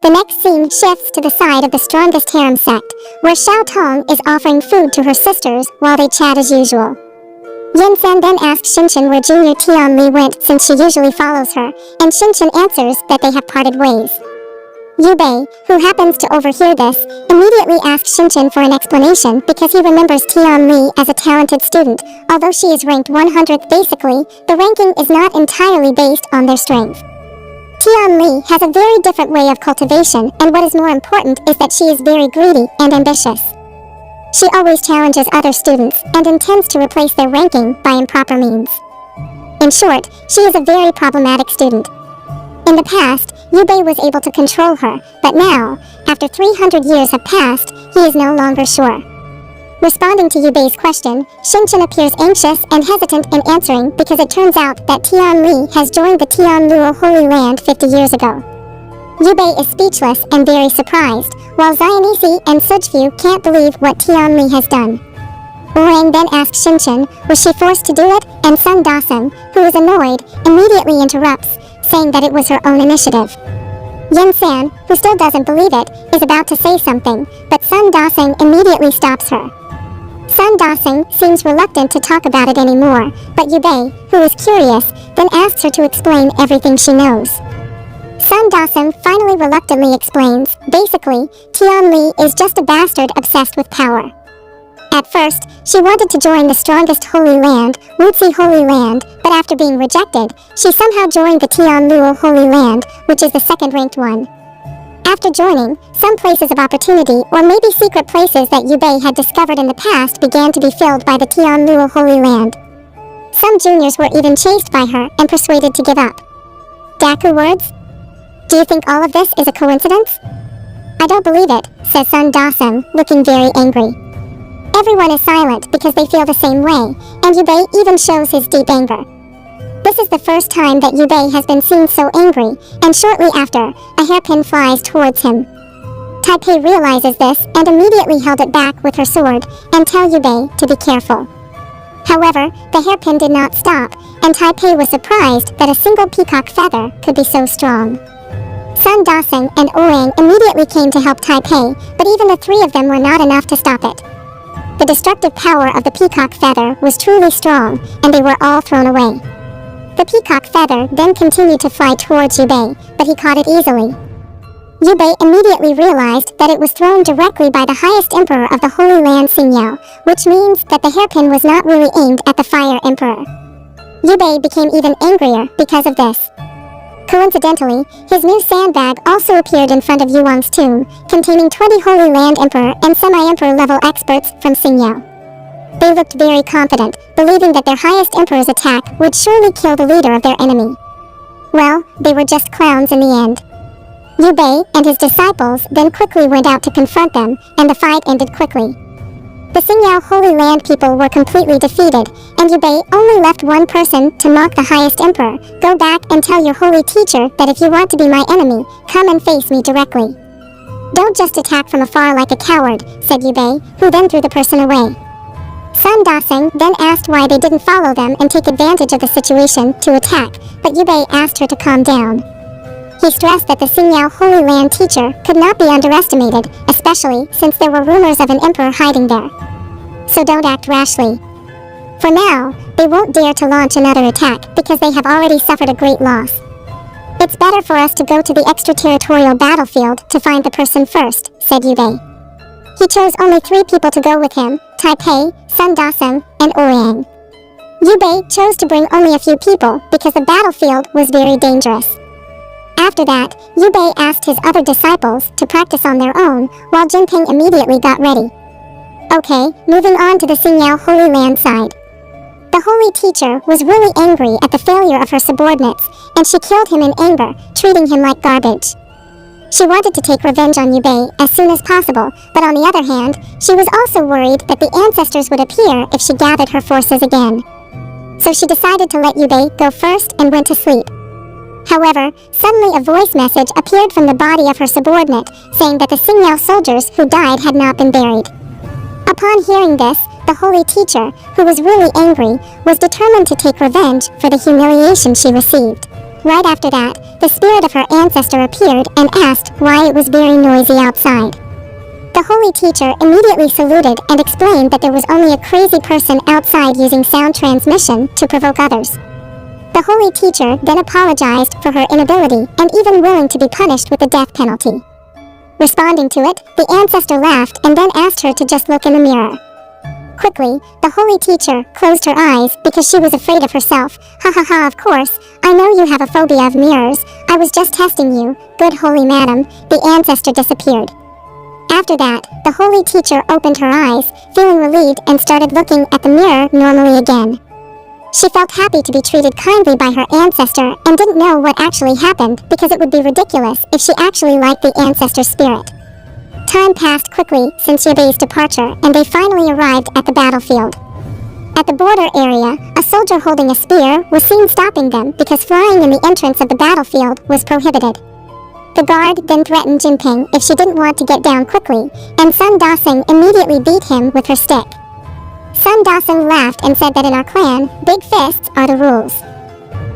The next scene shifts to the side of the strongest harem sect, where Xiao Tong is offering food to her sisters while they chat as usual. Yinsan then asks Xinshan where Junior Tianli went since she usually follows her, and Xinshan answers that they have parted ways. Yubei, who happens to overhear this, immediately asks Xinshan for an explanation because he remembers Tianli as a talented student. Although she is ranked 100th basically, the ranking is not entirely based on their strength. Tianli has a very different way of cultivation, and what is more important is that she is very greedy and ambitious. She always challenges other students and intends to replace their ranking by improper means. In short, she is a very problematic student. In the past, Yubei was able to control her, but now, after 300 years have passed, he is no longer sure. Responding to Yubei's question, Xinshan appears anxious and hesitant in answering because it turns out that Tianli has joined the Tianluo Holy Land 50 years ago. Yubei is speechless and very surprised, while Xianisi and Sujfu can't believe what Tianli has done. Orang then asks Xinshan, was she forced to do it, and Sun Daseng, who is annoyed, immediately interrupts, saying that it was her own initiative. Yin-san, who still doesn't believe it, is about to say something, but Sun Daseng immediately stops her. Sun Daseng seems reluctant to talk about it anymore, but Yubei, who is curious, then asks her to explain everything she knows. Sun Daseng finally reluctantly explains, basically, Tianli is just a bastard obsessed with power. At first, she wanted to join the strongest Holy Land, Wuzi Holy Land, but after being rejected, she somehow joined the Tianluo Holy Land, which is the second-ranked one. After joining, some places of opportunity, or maybe secret places that Yubei had discovered in the past, began to be filled by the Tianluo Holy Land. Some juniors were even chased by her and persuaded to give up. Daku words? Do you think all of this is a coincidence? I don't believe it, says Sun Daseng, looking very angry. Everyone is silent because they feel the same way, and Yubei even shows his deep anger. This is the first time that Yubei has been seen so angry, and shortly after, a hairpin flies towards him. Taipei realizes this and immediately held it back with her sword and tell Yubei to be careful. However, the hairpin did not stop, and Taipei was surprised that a single peacock feather could be so strong. Sun Daseng and Orang immediately came to help Taipei, but even the three of them were not enough to stop it. The destructive power of the peacock feather was truly strong, and they were all thrown away. The peacock feather then continued to fly towards Yubei, but he caught it easily. Yubei immediately realized that it was thrown directly by the highest emperor of the Holy Land Xingyao, which means that the hairpin was not really aimed at the fire emperor. Yubei became even angrier because of this. Coincidentally, his new sandbag also appeared in front of Yuang's tomb, containing 20 Holy Land Emperor and Semi-Emperor level experts from Xingyao. They looked very confident, believing that their highest emperor's attack would surely kill the leader of their enemy. Well, they were just clowns in the end. Yubei and his disciples then quickly went out to confront them, and the fight ended quickly. The Xingyao Holy Land people were completely defeated, and Yubei only left one person to mock the highest emperor. Go back and tell your holy teacher that if you want to be my enemy, come and face me directly. Don't just attack from afar like a coward, said Yubei, who then threw the person away. Sun Daseng then asked why they didn't follow them and take advantage of the situation to attack, but Yubei asked her to calm down. He stressed that the Xingyao Holy Land teacher could not be underestimated, especially since there were rumors of an emperor hiding there. So don't act rashly. For now, they won't dare to launch another attack because they have already suffered a great loss. It's better for us to go to the extraterritorial battlefield to find the person first, said Yubei. He chose only 3 people to go with him, Taipei, Sun Daseng, and Orang. Yubei chose to bring only a few people because the battlefield was very dangerous. After that, Yubei asked his other disciples to practice on their own, while Jinping immediately got ready. Okay, moving on to the Xingyao Holy Land side. The holy teacher was really angry at the failure of her subordinates, and she killed him in anger, treating him like garbage. She wanted to take revenge on Yubei as soon as possible, but on the other hand, she was also worried that the ancestors would appear if she gathered her forces again. So she decided to let Yubei go first and went to sleep. However, suddenly a voice message appeared from the body of her subordinate, saying that the Xingyao soldiers who died had not been buried. Upon hearing this, the holy teacher, who was really angry, was determined to take revenge for the humiliation she received. Right after that, the spirit of her ancestor appeared and asked why it was very noisy outside. The holy teacher immediately saluted and explained that there was only a crazy person outside using sound transmission to provoke others. The holy teacher then apologized for her inability and even willing to be punished with the death penalty. Responding to it, the ancestor laughed and then asked her to just look in the mirror. Quickly, the holy teacher closed her eyes because she was afraid of herself. Ha ha ha, of course, I know you have a phobia of mirrors. I was just testing you, good holy madam. The ancestor disappeared. After that, the holy teacher opened her eyes, feeling relieved, and started looking at the mirror normally again. She felt happy to be treated kindly by her ancestor and didn't know what actually happened because it would be ridiculous if she actually liked the ancestor's spirit. Time passed quickly since Yebei's departure, and they finally arrived at the battlefield. At the border area, a soldier holding a spear was seen stopping them because flying in the entrance of the battlefield was prohibited. The guard then threatened Jinping if she didn't want to get down quickly, and Sun Da-sing immediately beat him with her stick. Sun Da-sing laughed and said that in our clan, big fists are the rules.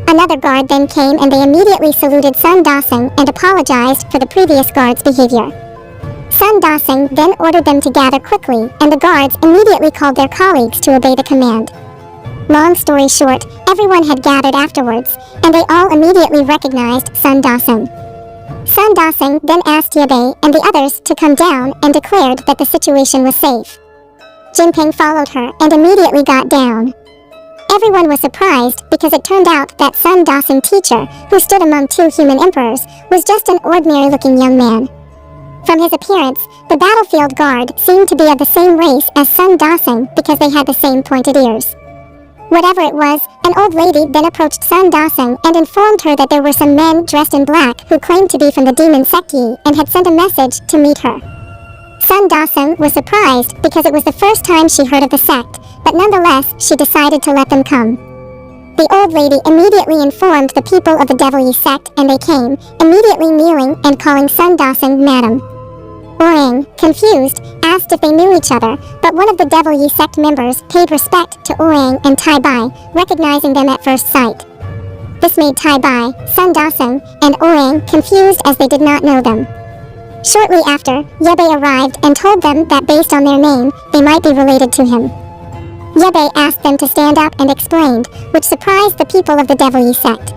Another guard then came and they immediately saluted Sun Da-sing and apologized for the previous guard's behavior. Sun Da-sing then ordered them to gather quickly, and the guards immediately called their colleagues to obey the command. Long story short, everyone had gathered afterwards, and they all immediately recognized Sun Da-sing. Sun Da-sing then asked Yebei and the others to come down and declared that the situation was safe. Jinping followed her and immediately got down. Everyone was surprised because it turned out that Sun Da-sing teacher, who stood among two human emperors, was just an ordinary-looking young man. From his appearance, the battlefield guard seemed to be of the same race as Sun Da-sing because they had the same pointed ears. Whatever it was, an old lady then approached Sun Da-sing and informed her that there were some men dressed in black who claimed to be from the demon sect Yi and had sent a message to meet her. Sun Da-sing was surprised because it was the first time she heard of the sect, but nonetheless she decided to let them come. The old lady immediately informed the people of the Devil Yi sect and they came, immediately kneeling and calling Sun Da-sing madam. Orang, confused, asked if they knew each other, but one of the Devil Yi sect members paid respect to Orang and Tai Bai, recognizing them at first sight. This made Tai Bai, Sun Da-sing, and Orang confused as they did not know them. Shortly after, Yebei arrived and told them that based on their name, they might be related to him. Yebei asked them to stand up and explained, which surprised the people of the Devil Yi sect.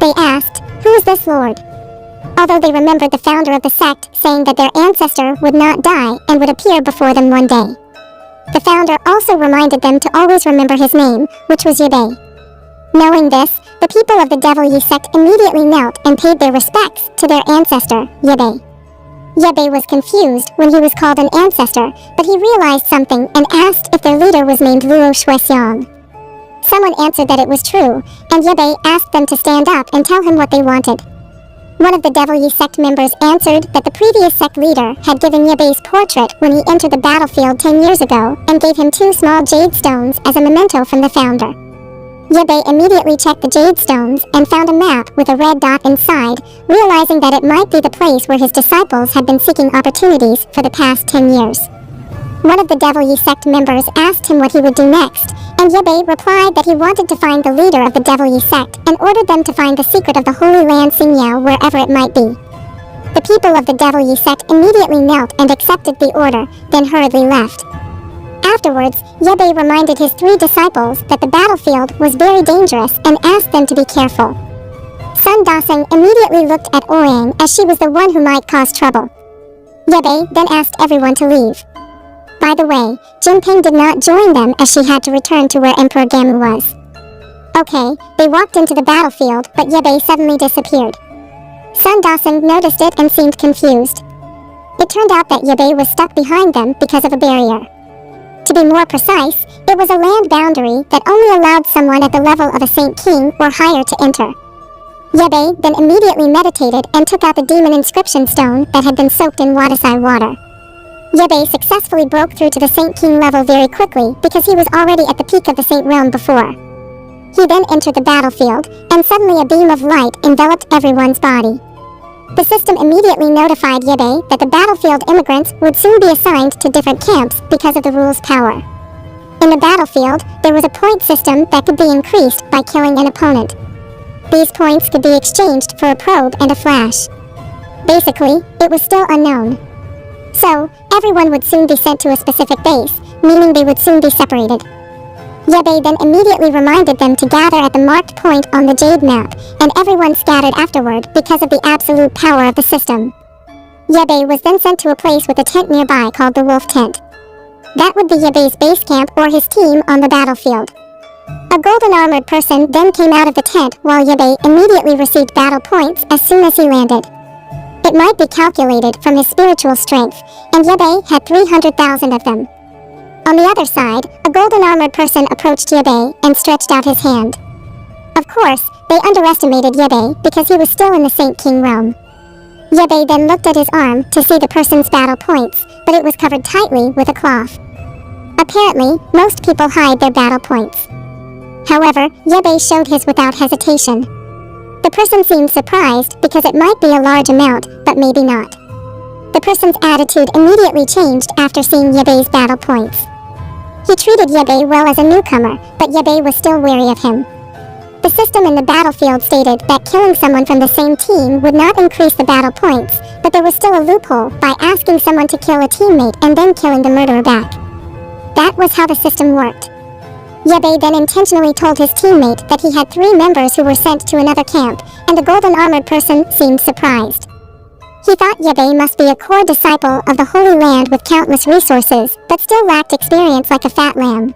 They asked, "Who is this lord?" Although they remembered the founder of the sect saying that their ancestor would not die and would appear before them one day. The founder also reminded them to always remember his name, which was Yebei. Knowing this, the people of the Devil Yi sect immediately knelt and paid their respects to their ancestor, Yebei. Yebei was confused when he was called an ancestor, but he realized something and asked if their leader was named Luo Shuixiang. Someone answered that it was true, and Yebei asked them to stand up and tell him what they wanted. One of the Devil Yi sect members answered that the previous sect leader had given Yebei's portrait when he entered the battlefield 10 years ago and gave him 2 small jade stones as a memento from the founder. Yebei immediately checked the jade stones and found a map with a red dot inside, realizing that it might be the place where his disciples had been seeking opportunities for the past 10 years. One of the Devil Yi sect members asked him what he would do next, and Yebei replied that he wanted to find the leader of the Devil Yi sect and ordered them to find the secret of the Holy Land Xingyao wherever it might be. The people of the Devil Yi sect immediately knelt and accepted the order, then hurriedly left. Afterwards, Yebei reminded his 3 disciples that the battlefield was very dangerous and asked them to be careful. Sun Da-sing immediately looked at Orang as she was the one who might cause trouble. Yebei then asked everyone to leave. By the way, Jinping did not join them as she had to return to where Emperor Gamu was. Okay, they walked into the battlefield, but Yebei suddenly disappeared. Sun Da-sing noticed it and seemed confused. It turned out that Yebei was stuck behind them because of a barrier. To be more precise, it was a land boundary that only allowed someone at the level of a Saint King or higher to enter. Yebei then immediately meditated and took out the demon inscription stone that had been soaked in Wadasai water. Yebei successfully broke through to the Saint King level very quickly because he was already at the peak of the Saint Realm before. He then entered the battlefield, and suddenly a beam of light enveloped everyone's body. The system immediately notified Yebei that the battlefield immigrants would soon be assigned to different camps because of the rule's power. In the battlefield, there was a point system that could be increased by killing an opponent. these points could be exchanged for a probe and a flash. Basically, it was still unknown. So, everyone would soon be sent to a specific base, meaning they would soon be separated. Yebe then immediately reminded them to gather at the marked point on the Jade map, and everyone scattered afterward because of the absolute power of the system. Yebe was then sent to a place with a tent nearby called the Wolf Tent. That would be Yebe's base camp or his team on the battlefield. A golden armored person then came out of the tent while Yebe immediately received battle points as soon as he landed. It might be calculated from his spiritual strength, and Yebe had 300,000 of them. On the other side, a golden armored person approached Yebe and stretched out his hand. Of course, they underestimated Yebe because he was still in the Saint King realm. Yebe then looked at his arm to see the person's battle points, but it was covered tightly with a cloth. Apparently, most people hide their battle points. However, Yebe showed his without hesitation. The person seemed surprised because it might be a large amount, but maybe not. The person's attitude immediately changed after seeing Yebe's battle points. He treated Yebe well as a newcomer, but Yebe was still wary of him. The system in the battlefield stated that killing someone from the same team would not increase the battle points, but there was still a loophole by asking someone to kill a teammate and then killing the murderer back. That was how the system worked. Yebe then intentionally told his teammate that he had 3 members who were sent to another camp, and the golden armored person seemed surprised. He thought Yebe must be a core disciple of the Holy Land with countless resources, but still lacked experience like a fat lamb.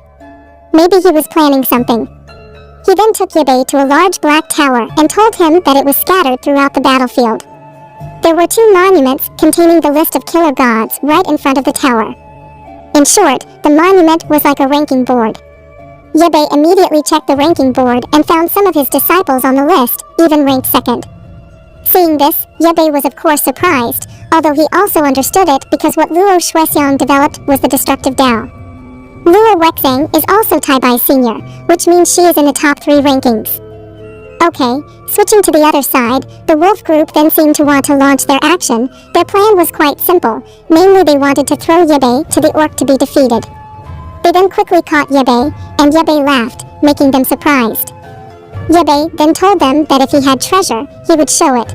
Maybe he was planning something. He then took Yebe to a large black tower and told him that it was scattered throughout the battlefield. There were 2 monuments containing the list of killer gods right in front of the tower. In short, the monument was like a ranking board. Yebe immediately checked the ranking board and found some of his disciples on the list, even ranked 2nd. Seeing this, Yebe was of course surprised, although he also understood it because what Luo Shuexiang developed was the destructive Tao. Luo Wexang is also Taibai's senior, which means she is in the top 3 rankings. Okay, switching to the other side, the wolf group then seemed to want to launch their action. Their plan was quite simple, mainly they wanted to throw Yebe to the orc to be defeated. They then quickly caught Yebe, and Yebe laughed, making them surprised. Yebe then told them that if he had treasure, he would show it.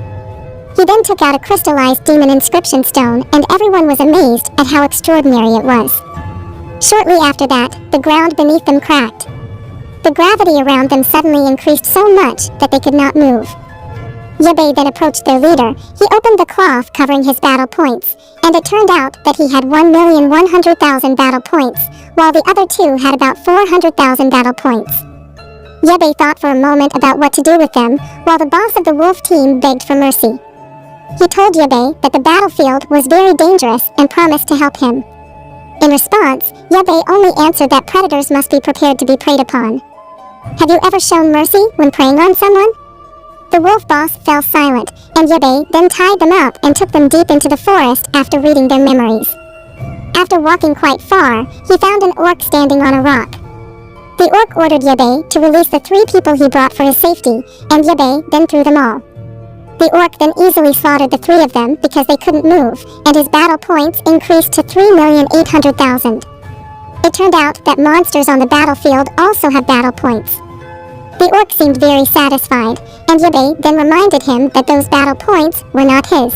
He then took out a crystallized demon inscription stone, and everyone was amazed at how extraordinary it was. Shortly after that, the ground beneath them cracked. The gravity around them suddenly increased so much that they could not move. Yebe then approached their leader. He opened the cloth covering his battle points, and it turned out that he had 1,100,000 battle points, while the other 2 had about 400,000 battle points. Yebe thought for a moment about what to do with them, while the boss of the wolf team begged for mercy. He told Yebe that the battlefield was very dangerous and promised to help him. In response, Yebe only answered that predators must be prepared to be preyed upon. Have you ever shown mercy when preying on someone? The wolf boss fell silent, and Yebe then tied them up and took them deep into the forest after reading their memories. After walking quite far, he found an orc standing on a rock. The orc ordered Yebe to release the 3 people he brought for his safety, and Yebe then threw them all. The orc then easily slaughtered the 3 of them because they couldn't move, and his battle points increased to 3,800,000. It turned out that monsters on the battlefield also have battle points. The orc seemed very satisfied, and Yebe then reminded him that those battle points were not his.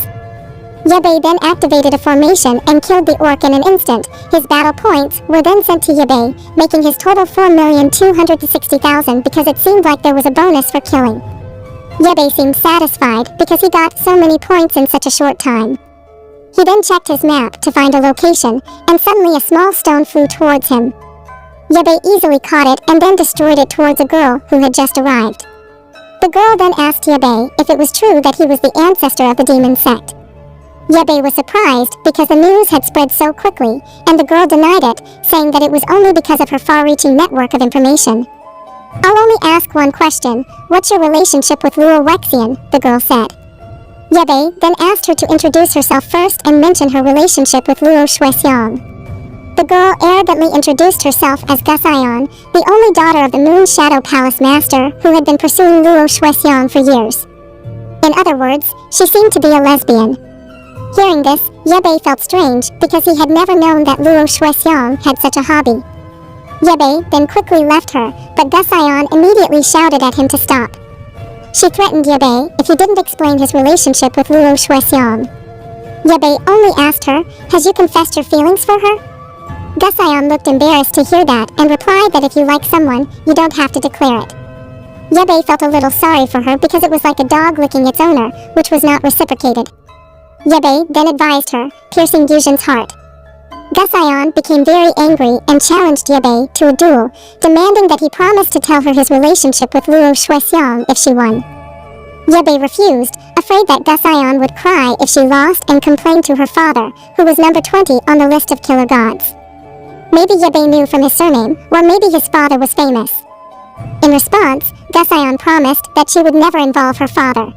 Yebe then activated a formation and killed the orc in an instant. His battle points were then sent to Yebe, making his total 4,260,000 because it seemed like there was a bonus for killing. Yebe seemed satisfied because he got so many points in such a short time. He then checked his map to find a location, and suddenly a small stone flew towards him. Yebe easily caught it and then destroyed it towards a girl who had just arrived. The girl then asked Yebe if it was true that he was the ancestor of the demon sect. Yebe was surprised because the news had spread so quickly, and the girl denied it, saying that it was only because of her far-reaching network of information. I'll only ask one question. What's your relationship with Luo Wexian? The girl said. Yebe then asked her to introduce herself first and mention her relationship with Luo Shuexiang. The girl arrogantly introduced herself as Gusion, the only daughter of the Moon Shadow Palace Master who had been pursuing Luo Shuexiang for years. In other words, she seemed to be a lesbian. Hearing this, Yebe felt strange because he had never known that Luo Shuexiang had such a hobby. Yebe then quickly left her, but Gusion immediately shouted at him to stop. She threatened Yabe if he didn't explain his relationship with Luo Shuexiang. Yabe only asked her, "Has you confessed your feelings for her?" Gusion looked embarrassed to hear that and replied that if you like someone, you don't have to declare it. Yabe felt a little sorry for her because it was like a dog licking its owner, which was not reciprocated. Yabe then advised her, piercing Yuzhen's heart. Gusion became very angry and challenged Yabe to a duel, demanding that he promise to tell her his relationship with Luo Shuexiang if she won. Yabe refused, afraid that Gusion would cry if she lost and complained to her father, who was number 20 on the list of killer gods. Maybe Yabe knew from his surname, or maybe his father was famous. In response, Gusion promised that she would never involve her father.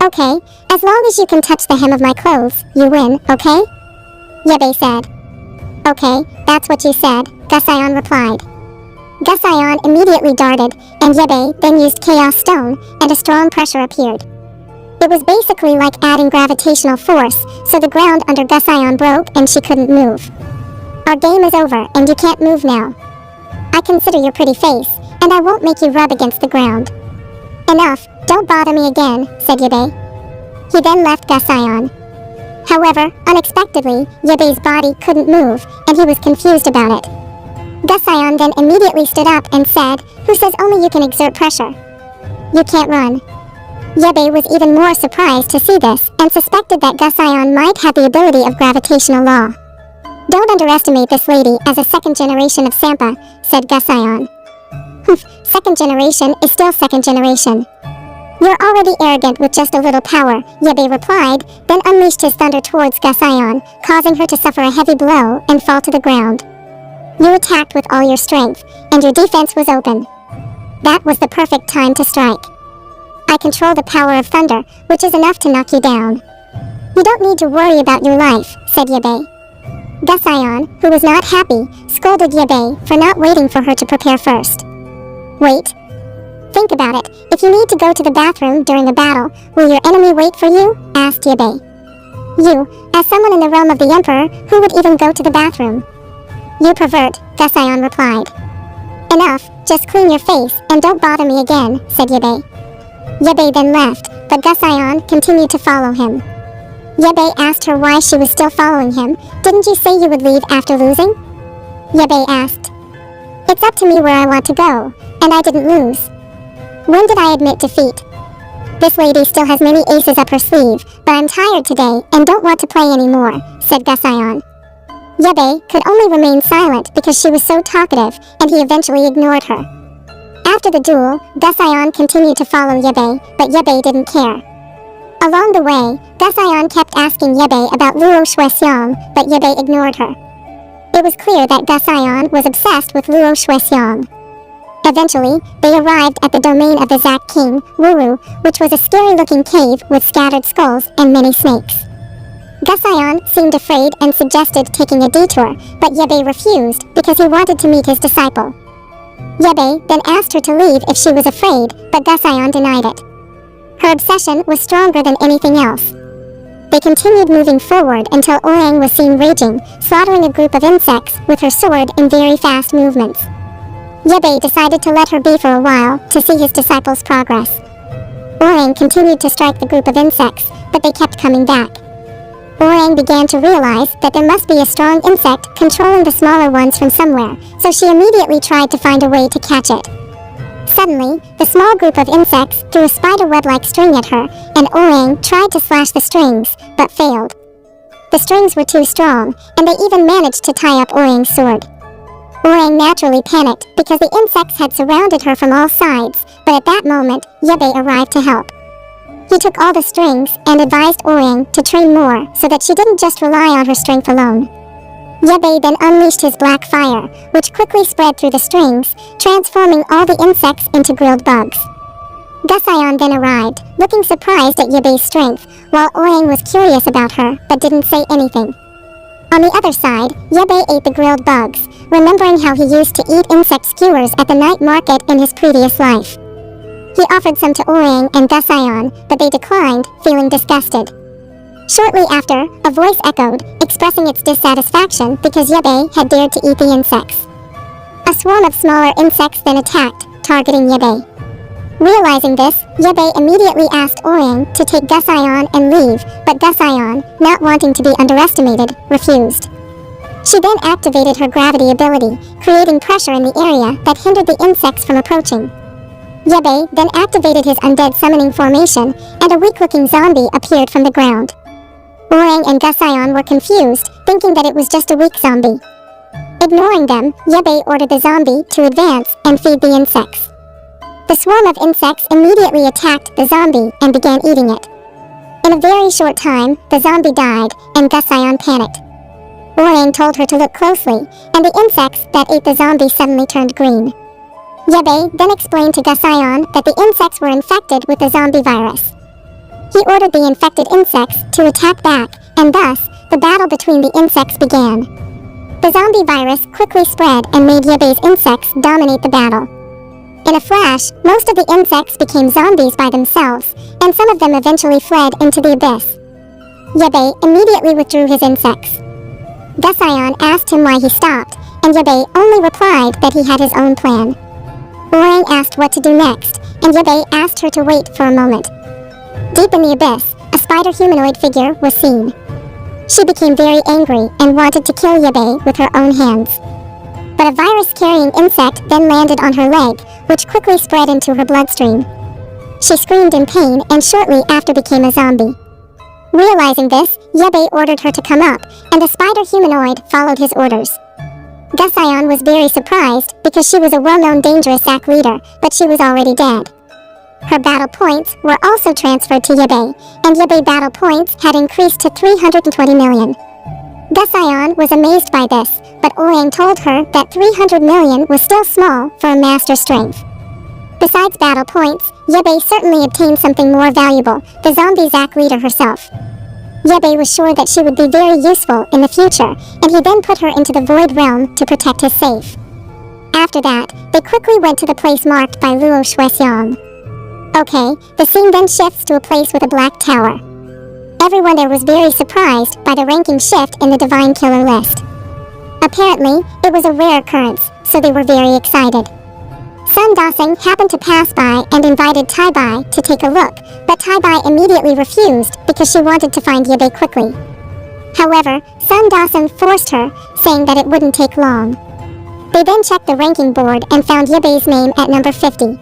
"Okay, as long as you can touch the hem of my clothes, you win, okay?" Yabe said. "Okay, that's what you said," Gusion replied. Gusion immediately darted, and Yabe then used Chaos Stone, and a strong pressure appeared. It was basically like adding gravitational force, so the ground under Gusion broke and she couldn't move. "Our game is over, and you can't move now. I consider your pretty face, and I won't make you rub against the ground." "Enough, don't bother me again," said Yabe. He then left Gusion. However, unexpectedly, Yabe's body couldn't move, and he was confused about it. Gusion then immediately stood up and said, "Who says only you can exert pressure? You can't run." Yabe was even more surprised to see this, and suspected that Gusion might have the ability of gravitational law. "Don't underestimate this lady as a second generation of Sampa," said Gusion. "Humph, second generation is still second generation. You're already arrogant with just a little power," Yabe replied, then unleashed his thunder towards Gusion, causing her to suffer a heavy blow and fall to the ground. "You attacked with all your strength, and your defense was open. That was the perfect time to strike. I control the power of thunder, which is enough to knock you down. You don't need to worry about your life," said Yabe. Gusion, who was not happy, scolded Yabe for not waiting for her to prepare first. "Wait. Think about it. If you need to go to the bathroom during a battle, will your enemy wait for you?" asked Yabe. "You, as someone in the realm of the Emperor, who would even go to the bathroom?" "You pervert," Gusion replied. "Enough, just clean your face and don't bother me again," said Yabe. Yabe then left, but Gusion continued to follow him. Yabe asked her why she was still following him. "Didn't you say you would leave after losing?" Yabe asked. "It's up to me where I want to go, and I didn't lose. When did I admit defeat? This lady still has many aces up her sleeve, but I'm tired today and don't want to play anymore," said Gusion. Yabe could only remain silent because she was so talkative, and he eventually ignored her. After the duel, Gusion continued to follow Yabe, but Yabe didn't care. Along the way, Gusion kept asking Yabe about Luo Shuexiang, but Yabe ignored her. It was clear that Gusion was obsessed with Luo Shuexiang. Eventually, they arrived at the domain of the Zac King, Wuru, which was a scary-looking cave with scattered skulls and many snakes. Gusion seemed afraid and suggested taking a detour, but Yabe refused because he wanted to meet his disciple. Yabe then asked her to leave if she was afraid, but Gusion denied it. Her obsession was stronger than anything else. They continued moving forward until Orang was seen raging, slaughtering a group of insects with her sword in very fast movements. Yabe decided to let her be for a while to see his disciple's progress. Orang continued to strike the group of insects, but they kept coming back. Orang began to realize that there must be a strong insect controlling the smaller ones from somewhere, so she immediately tried to find a way to catch it. Suddenly, the small group of insects threw a spider web-like string at her, and Orang tried to slash the strings, but failed. The strings were too strong, and they even managed to tie up Orang's sword. Orang naturally panicked because the insects had surrounded her from all sides, but at that moment, Yabe arrived to help. He took all the strings and advised Orang to train more so that she didn't just rely on her strength alone. Yabe then unleashed his black fire, which quickly spread through the strings, transforming all the insects into grilled bugs. Gusion then arrived, looking surprised at Yabe's strength, while Orang was curious about her but didn't say anything. On the other side, Yabe ate the grilled bugs, remembering how he used to eat insect skewers at the night market in his previous life. He offered some to Orang and Gusion, but they declined, feeling disgusted. Shortly after, a voice echoed, expressing its dissatisfaction because Yabe had dared to eat the insects. A swarm of smaller insects then attacked, targeting Yabe. Realizing this, Yebe immediately asked Orang to take Gusion and leave, but Gusion, not wanting to be underestimated, refused. She then activated her gravity ability, creating pressure in the area that hindered the insects from approaching. Yebe then activated his undead summoning formation, and a weak-looking zombie appeared from the ground. Orang and Gusion were confused, thinking that it was just a weak zombie. Ignoring them, Yebe ordered the zombie to advance and feed the insects. The swarm of insects immediately attacked the zombie and began eating it. In a very short time, the zombie died, and Gusion panicked. Orang told her to look closely, and the insects that ate the zombie suddenly turned green. Yebe then explained to Gusion that the insects were infected with the zombie virus. He ordered the infected insects to attack back, and thus, the battle between the insects began. The zombie virus quickly spread and made Yebe's insects dominate the battle. In a flash, most of the insects became zombies by themselves, and some of them eventually fled into the abyss. Yebe immediately withdrew his insects. Gusion asked him why he stopped, and Yebe only replied that he had his own plan. Orang asked what to do next, and Yebe asked her to wait for a moment. Deep in the abyss, a spider humanoid figure was seen. She became very angry and wanted to kill Yebe with her own hands. But a virus-carrying insect then landed on her leg, which quickly spread into her bloodstream. She screamed in pain and shortly after became a zombie. Realizing this, Yebe ordered her to come up, and the spider humanoid followed his orders. Gusion was very surprised because she was a well-known dangerous Zack leader, but she was already dead. Her battle points were also transferred to Yebe, and Yebe battle points had increased to 320 million. Gusion was amazed by this, but Orang told her that 300 million was still small for a master strength. Besides battle points, Yebe certainly obtained something more valuable, the zombie Zack leader herself. Yebe was sure that she would be very useful in the future, and he then put her into the Void Realm to protect his safe. After that, they quickly went to the place marked by Luo Shuexiang. Okay, the scene then shifts to a place with a black tower. Everyone there was very surprised by the ranking shift in the Divine Killer list. Apparently, it was a rare occurrence, so they were very excited. Sun Dasing happened to pass by and invited Tai Bai to take a look, but Tai Bai immediately refused because she wanted to find Yebe quickly. However, Sun Dasing forced her, saying that it wouldn't take long. They then checked the ranking board and found Yebe's name at number 50.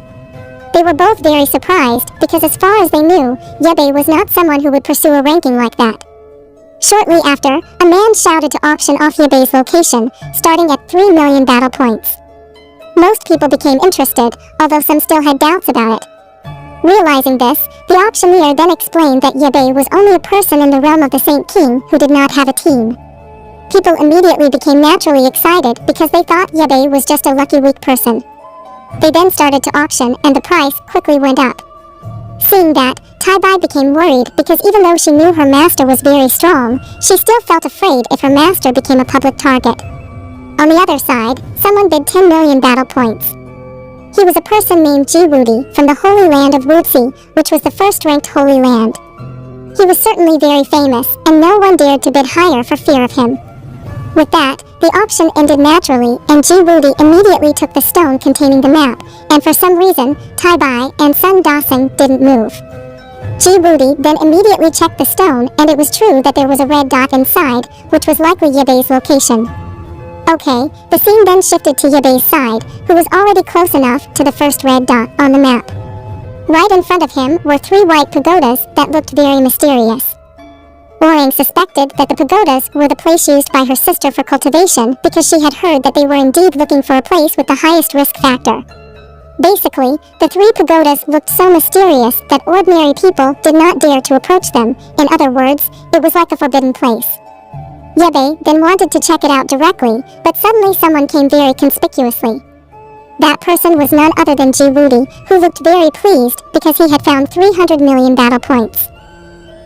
They were both very surprised because as far as they knew, Yebe was not someone who would pursue a ranking like that. Shortly after, a man shouted to auction off Yebe's location, starting at 3 million battle points. Most people became interested, although some still had doubts about it. Realizing this, the auctioneer then explained that Yebe was only a person in the realm of the Saint King who did not have a team. People immediately became naturally excited because they thought Yebe was just a lucky weak person. They then started to auction and the price quickly went up. Seeing that, Tai Bai became worried because even though she knew her master was very strong, she still felt afraid if her master became a public target. On the other side, someone bid 10 million battle points. He was a person named Ji Wudi from the Holy Land of Wuxi, which was the first-ranked Holy Land. He was certainly very famous, and no one dared to bid higher for fear of him. With that, the auction ended naturally, and Ji Wudi immediately took the stone containing the map, and for some reason, Tai Bai and Sun Dasing didn't move. Ji Wudi then immediately checked the stone, and it was true that there was a red dot inside, which was likely Yebe's location. Okay, the scene then shifted to Yebe's side, who was already close enough to the first red dot on the map. Right in front of him were 3 white pagodas that looked very mysterious. Orang suspected that the pagodas were the place used by her sister for cultivation because she had heard that they were indeed looking for a place with the highest risk factor. Basically, the 3 pagodas looked so mysterious that ordinary people did not dare to approach them. In other words, it was like a forbidden place. Yebe then wanted to check it out directly, but suddenly someone came very conspicuously. That person was none other than Ji Wudi, who looked very pleased because he had found 300 million battle points.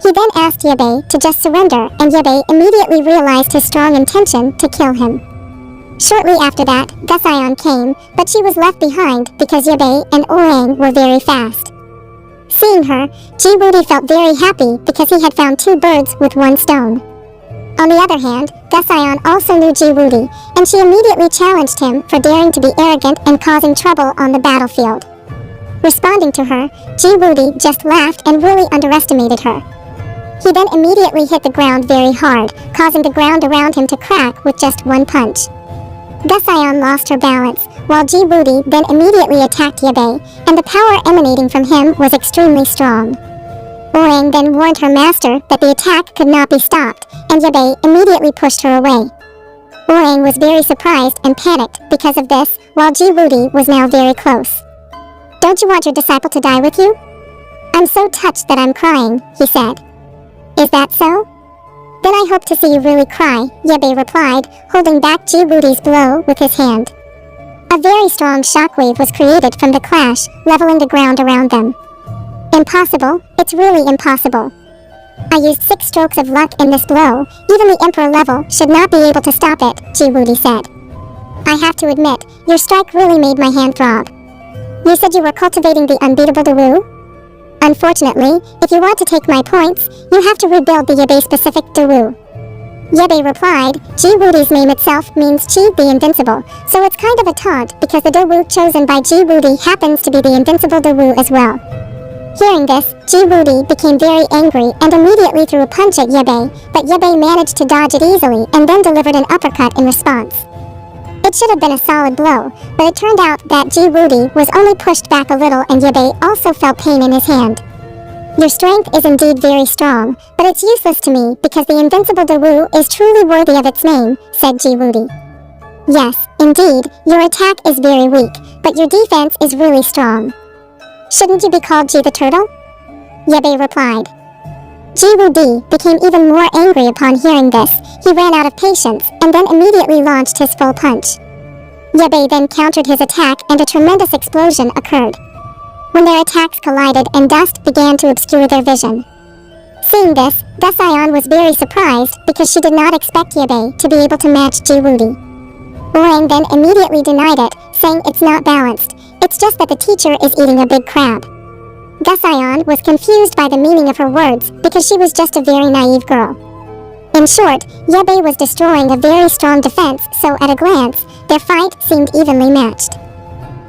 He then asked Yebe to just surrender, and Yebe immediately realized his strong intention to kill him. Shortly after that, Gusion came, but she was left behind because Yebe and Orang were very fast. Seeing her, Ji Wudi felt very happy because he had found 2 birds with 1 stone. On the other hand, Gusion also knew Ji Wudi, and she immediately challenged him for daring to be arrogant and causing trouble on the battlefield. Responding to her, Ji-Woody just laughed and really underestimated her. He then immediately hit the ground very hard, causing the ground around him to crack with just one punch. Gusion lost her balance, while Ji-Woody then immediately attacked Yabe, and the power emanating from him was extremely strong. Orang then warned her master that the attack could not be stopped, and Yabe immediately pushed her away. Orang was very surprised and panicked because of this, while Ji-Woody was now very close. "Don't you want your disciple to die with you?" "I'm so touched that I'm crying," he said. "Is that so? Then I hope to see you really cry," Yabe replied, holding back Ji-Woody's blow with his hand. A very strong shockwave was created from the clash, leveling the ground around them. "Impossible, it's really impossible. I used 6 strokes of luck in this blow. Even the Emperor level should not be able to stop it," Ji-Woody said. "I have to admit, your strike really made my hand throb. You said you were cultivating the unbeatable Dawu? Unfortunately, if you want to take my points, you have to rebuild the Yabe-specific Dawu." Yabe replied, "Ji-Woody's name itself means Chi the Invincible, so it's kind of a taunt because the Dawu chosen by Ji-Woody happens to be the Invincible Dawu as well." Hearing this, Ji-Woody became very angry and immediately threw a punch at Yabe, but Yabe managed to dodge it easily and then delivered an uppercut in response. It should have been a solid blow, but it turned out that Ji-Woody was only pushed back a little and Yabe also felt pain in his hand. "Your strength is indeed very strong, but it's useless to me because the Invincible Dawu is truly worthy of its name," said Ji-Woody. "Yes, indeed, your attack is very weak, but your defense is really strong. Shouldn't you be called Ji the Turtle?" Yabe replied. Ji-Woody became even more angry upon hearing this. He ran out of patience and then immediately launched his full punch. Yabe then countered his attack and a tremendous explosion occurred. When their attacks collided and dust began to obscure their vision. Seeing this, Gusion was very surprised because she did not expect Yabe to be able to match Ji-Woody. Orang then immediately denied it, saying it's not balanced, it's just that the teacher is eating a big crab. Gusion was confused by the meaning of her words because she was just a very naive girl. In short, Yabe was destroying a very strong defense, so at a glance, their fight seemed evenly matched.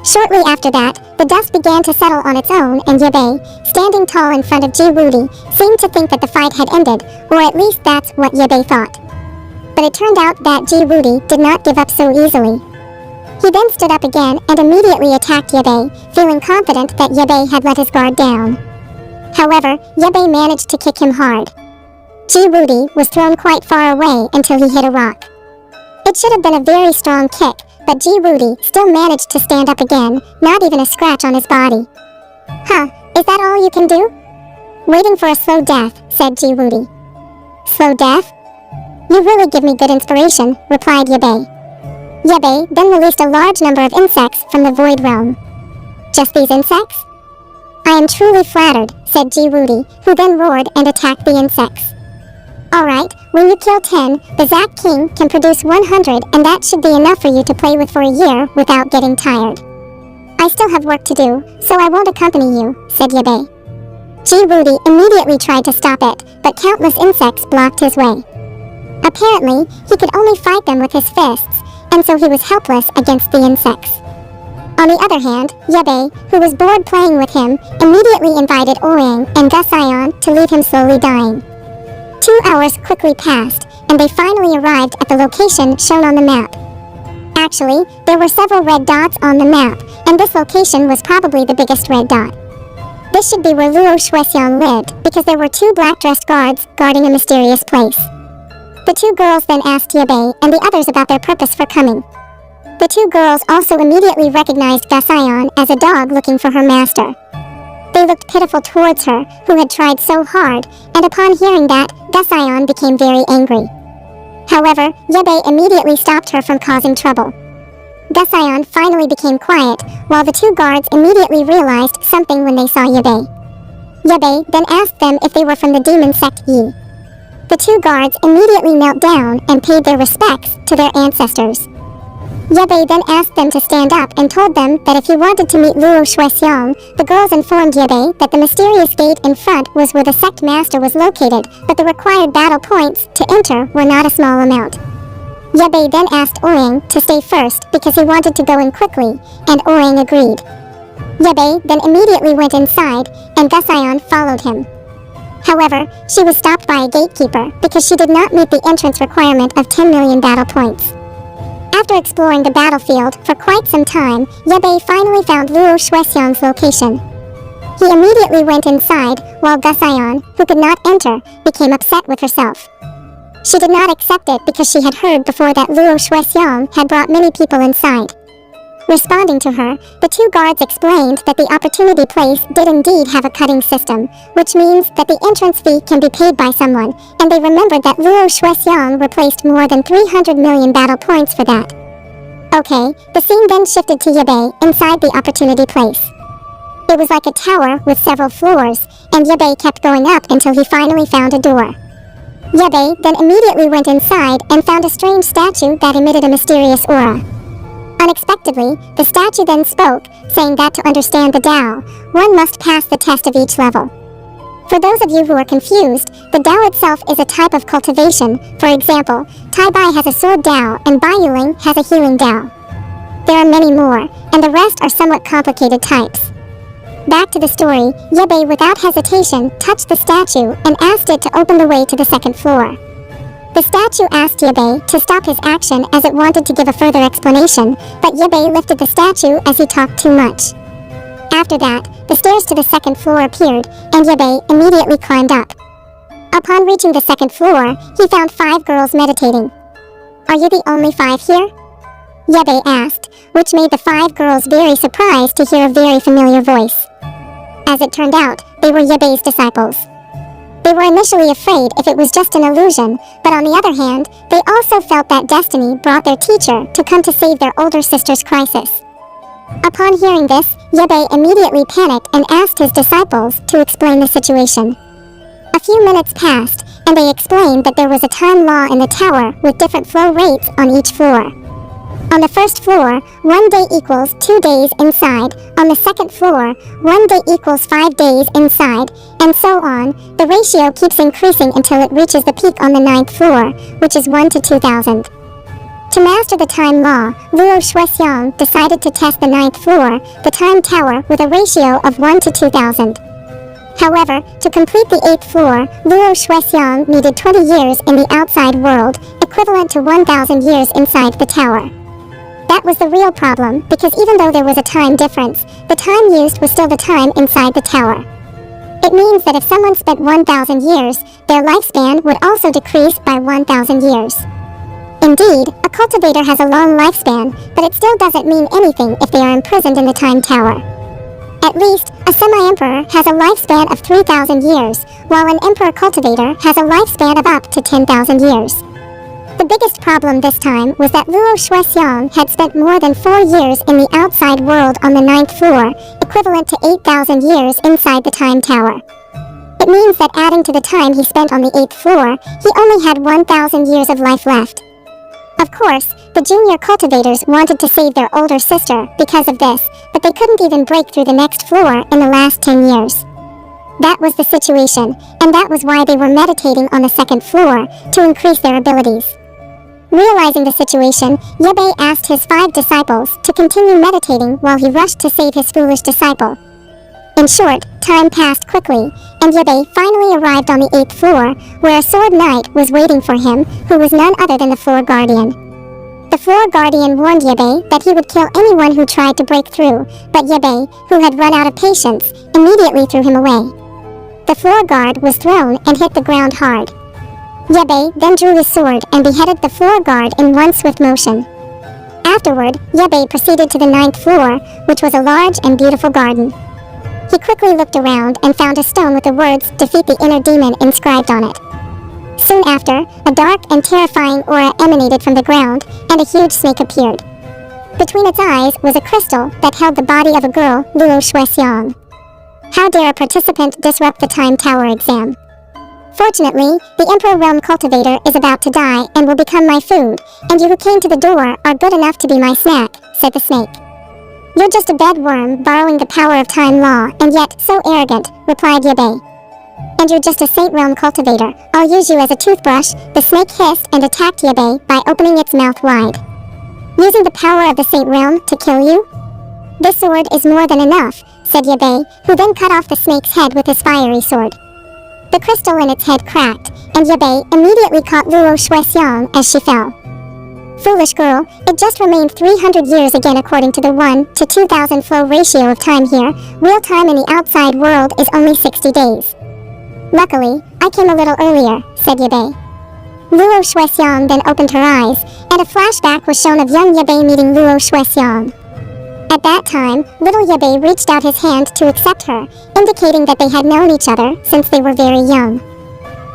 Shortly after that, the dust began to settle on its own and Yabe, standing tall in front of Ji-Woody, seemed to think that the fight had ended, or at least that's what Yabe thought. But it turned out that Ji-Woody did not give up so easily. He then stood up again and immediately attacked Yabe, feeling confident that Yabe had let his guard down. However, Yabe managed to kick him hard. Ji-Woody was thrown quite far away until he hit a rock. It should have been a very strong kick, but Ji-Woody still managed to stand up again, not even a scratch on his body. "Huh, is that all you can do?" "Waiting for a slow death," said Ji-Woody. "Slow death? You really give me good inspiration," replied Yabe. Yabe then released a large number of insects from the Void Realm. "Just these insects?" "I am truly flattered," said Ji-Woody, who then roared and attacked the insects. "Alright, when you kill 10, the Zack King can produce 100 and that should be enough for you to play with for a year without getting tired. I still have work to do, so I won't accompany you," said Yabe. Ji-Woody immediately tried to stop it, but countless insects blocked his way. Apparently, he could only fight them with his fists, and so he was helpless against the insects. On the other hand, Yabe, who was bored playing with him, immediately invited Orang and Gusion to leave him slowly dying. 2 hours quickly passed, and they finally arrived at the location shown on the map. Actually, there were several red dots on the map, and this location was probably the biggest red dot. This should be where Luo Shuexiang lived, because there were 2 black-dressed guards guarding a mysterious place. The 2 girls then asked Yabe and the others about their purpose for coming. The 2 girls also immediately recognized Gusion as a dog looking for her master. They looked pitiful towards her, who had tried so hard, and upon hearing that, Gusion became very angry. However, Yabe immediately stopped her from causing trouble. Gusion finally became quiet, while the 2 guards immediately realized something when they saw Yabe. Yabe then asked them if they were from the demon sect Yi. The 2 guards immediately knelt down and paid their respects to their ancestors. Yabe then asked them to stand up and told them that if he wanted to meet Luo Shuexiang, the girls informed Yabe that the mysterious gate in front was where the sect master was located, but the required battle points to enter were not a small amount. Yabe then asked Orang to stay first because he wanted to go in quickly, and Orang agreed. Yebei then immediately went inside, and Gusion followed him. However, she was stopped by a gatekeeper because she did not meet the entrance requirement of 10 million battle points. After exploring the battlefield for quite some time, Yebei finally found Luo Shuexiang's location. He immediately went inside, while Gusion, who could not enter, became upset with herself. She did not accept it because she had heard before that Luo Shuexiang had brought many people inside. Responding to her, the two guards explained that the opportunity place did indeed have a cutting system, which means that the entrance fee can be paid by someone, and they remembered that Luo Shuexiang replaced more than 300 million battle points for that. Okay, the scene then shifted to Yebei inside the opportunity place. It was like a tower with several floors, and Yebei kept going up until he finally found a door. Yebei then immediately went inside and found a strange statue that emitted a mysterious aura. Unexpectedly, the statue then spoke, saying that to understand the Tao, one must pass the test of each level. For those of you who are confused, the Tao itself is a type of cultivation. For example, Tai Bai has a sword Tao and Bai Yuling has a healing Tao. There are many more, and the rest are somewhat complicated types. Back to the story, Yebei without hesitation touched the statue and asked it to open the way to the second floor. The statue asked Yebei to stop his action as it wanted to give a further explanation, but Yebei lifted the statue as he talked too much. After that, the stairs to the second floor appeared, and Yebei immediately climbed up. Upon reaching the second floor, he found 5 girls meditating. "Are you the only 5 here?" Yebei asked, which made the 5 girls very surprised to hear a very familiar voice. As it turned out, they were Yebei's disciples. They were initially afraid if it was just an illusion, but on the other hand, they also felt that destiny brought their teacher to come to save their older sister's crisis. Upon hearing this, Yebei immediately panicked and asked his disciples to explain the situation. A few minutes passed, and they explained that there was a time law in the tower with different flow rates on each floor. On the first floor, 1 day equals 2 days inside. On the second floor, 1 day equals 5 days inside, and so on. The ratio keeps increasing until it reaches the peak on the 9th floor, which is 1 to 2,000. To master the time law, Luo Shuexiang decided to test the 9th floor, the time tower, with a ratio of 1 to 2,000. However, to complete the 8th floor, Luo Shuexiang needed 20 years in the outside world, equivalent to 1,000 years inside the tower. That was the real problem, because even though there was a time difference, the time used was still the time inside the tower. It means that if someone spent 1,000 years, their lifespan would also decrease by 1,000 years. Indeed, a cultivator has a long lifespan, but it still doesn't mean anything if they are imprisoned in the time tower. At least, a semi-emperor has a lifespan of 3,000 years, while an emperor cultivator has a lifespan of up to 10,000 years. The biggest problem this time was that Luo Shuexiang had spent more than 4 years in the outside world on the 9th floor, equivalent to 8,000 years inside the time tower. It means that adding to the time he spent on the 8th floor, he only had 1,000 years of life left. Of course, the junior cultivators wanted to save their older sister because of this, but they couldn't even break through the next floor in the last 10 years. That was the situation, and that was why they were meditating on the second floor, to increase their abilities. Realizing the situation, Yebei asked his 5 disciples to continue meditating while he rushed to save his foolish disciple. In short, time passed quickly, and Yebei finally arrived on the 8th floor, where a sword knight was waiting for him, who was none other than the floor guardian. The floor guardian warned Yebei that he would kill anyone who tried to break through, but Yebei, who had run out of patience, immediately threw him away. The floor guard was thrown and hit the ground hard. Yebei then drew his sword and beheaded the floor guard in one swift motion. Afterward, Yebei proceeded to the 9th floor, which was a large and beautiful garden. He quickly looked around and found a stone with the words, "Defeat the inner demon," inscribed on it. Soon after, a dark and terrifying aura emanated from the ground, and a huge snake appeared. Between its eyes was a crystal that held the body of a girl, Luo Shuexiang. How dare a participant disrupt the time tower exam? Fortunately, the Emperor Realm Cultivator is about to die and will become my food, and you who came to the door are good enough to be my snack, said the snake. You're just a bed worm borrowing the power of time law, and yet so arrogant, replied Yebei. And you're just a Saint Realm Cultivator. I'll use you as a toothbrush, the snake hissed and attacked Yebei by opening its mouth wide. Using the power of the Saint Realm to kill you? This sword is more than enough, said Yebei, who then cut off the snake's head with his fiery sword. The crystal in its head cracked, and Yebei immediately caught Luo Shuexiang as she fell. Foolish girl, it just remained 300 years again according to the 1 to 2000 flow ratio of time here. Real time in the outside world is only 60 days. Luckily, I came a little earlier, said Yebei. Luo Shuexiang then opened her eyes, and a flashback was shown of young Yebei meeting Luo Shuexiang. At that time, little Yebei reached out his hand to accept her, indicating that they had known each other since they were very young.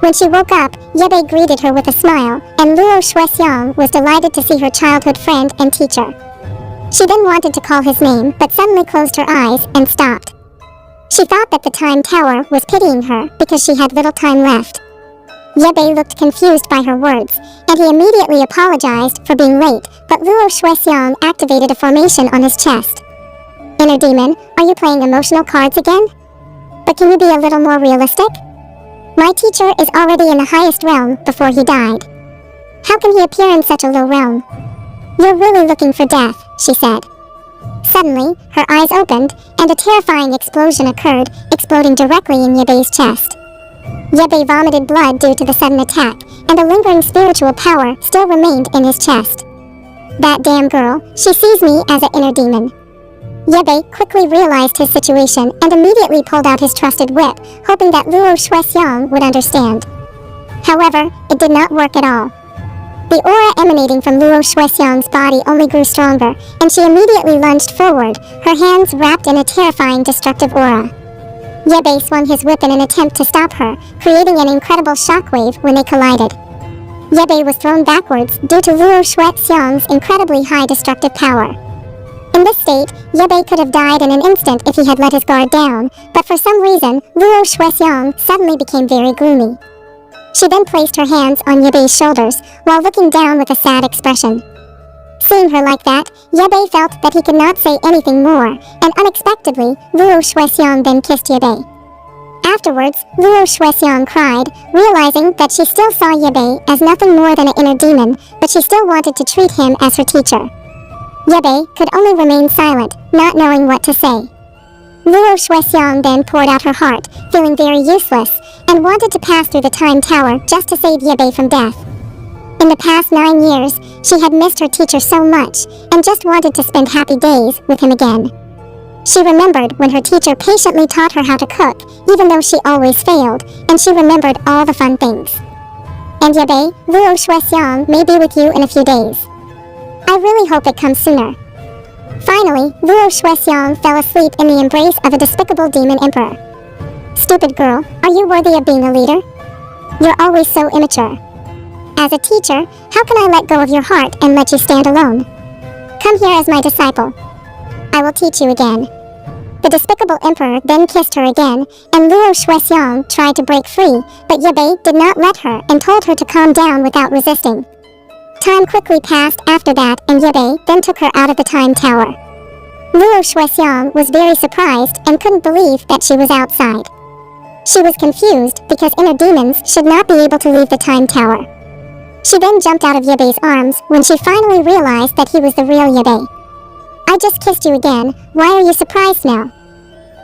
When she woke up, Yebei greeted her with a smile, and Luo Shuexiang was delighted to see her childhood friend and teacher. She then wanted to call his name, but suddenly closed her eyes and stopped. She thought that the time tower was pitying her because she had little time left. Yebei looked confused by her words, and he immediately apologized for being late, but Luo Shuexiang activated a formation on his chest. Inner demon, are you playing emotional cards again? But can you be a little more realistic? My teacher is already in the highest realm before he died. How can he appear in such a low realm? You're really looking for death, she said. Suddenly, her eyes opened, and a terrifying explosion occurred, exploding directly in Yebei's chest. Yebei vomited blood due to the sudden attack, and a lingering spiritual power still remained in his chest. That damn girl, she sees me as an inner demon. Yebei quickly realized his situation and immediately pulled out his trusted whip, hoping that Luo Shuexiang would understand. However, it did not work at all. The aura emanating from Luo Shuexiang's body only grew stronger, and she immediately lunged forward, her hands wrapped in a terrifying destructive aura. Yebei swung his whip in an attempt to stop her, creating an incredible shockwave when they collided. Yebei was thrown backwards due to Luo Shuexiang's incredibly high destructive power. In this state, Yebei could have died in an instant if he had let his guard down, but for some reason, Luo Shuexiang suddenly became very gloomy. She then placed her hands on Yebei's shoulders, while looking down with a sad expression. Seeing her like that, Yebei felt that he could not say anything more, and unexpectedly, Luo Shuexiang then kissed Yebei. Afterwards, Luo Shuexiang cried, realizing that she still saw Yebei as nothing more than an inner demon, but she still wanted to treat him as her teacher. Yebei could only remain silent, not knowing what to say. Luo Shuexiang then poured out her heart, feeling very useless, and wanted to pass through the time tower just to save Yebei from death. In the past 9 years, she had missed her teacher so much, and just wanted to spend happy days with him again. She remembered when her teacher patiently taught her how to cook, even though she always failed, and she remembered all the fun things. And Yebei, Luo Shuexiang may be with you in a few days. I really hope it comes sooner. Finally, Luo Shuexiang fell asleep in the embrace of a despicable demon emperor. Stupid girl, are you worthy of being a leader? You're always so immature. As a teacher, how can I let go of your heart and let you stand alone? Come here as my disciple. I will teach you again. The despicable emperor then kissed her again, and Luo Shuexiang tried to break free, but Yebei did not let her and told her to calm down without resisting. Time quickly passed after that, and Yebei then took her out of the time tower. Luo Shuexiang was very surprised and couldn't believe that she was outside. She was confused because inner demons should not be able to leave the time tower. She then jumped out of Yebei's arms when she finally realized that he was the real Yebei. I just kissed you again, why are you surprised now?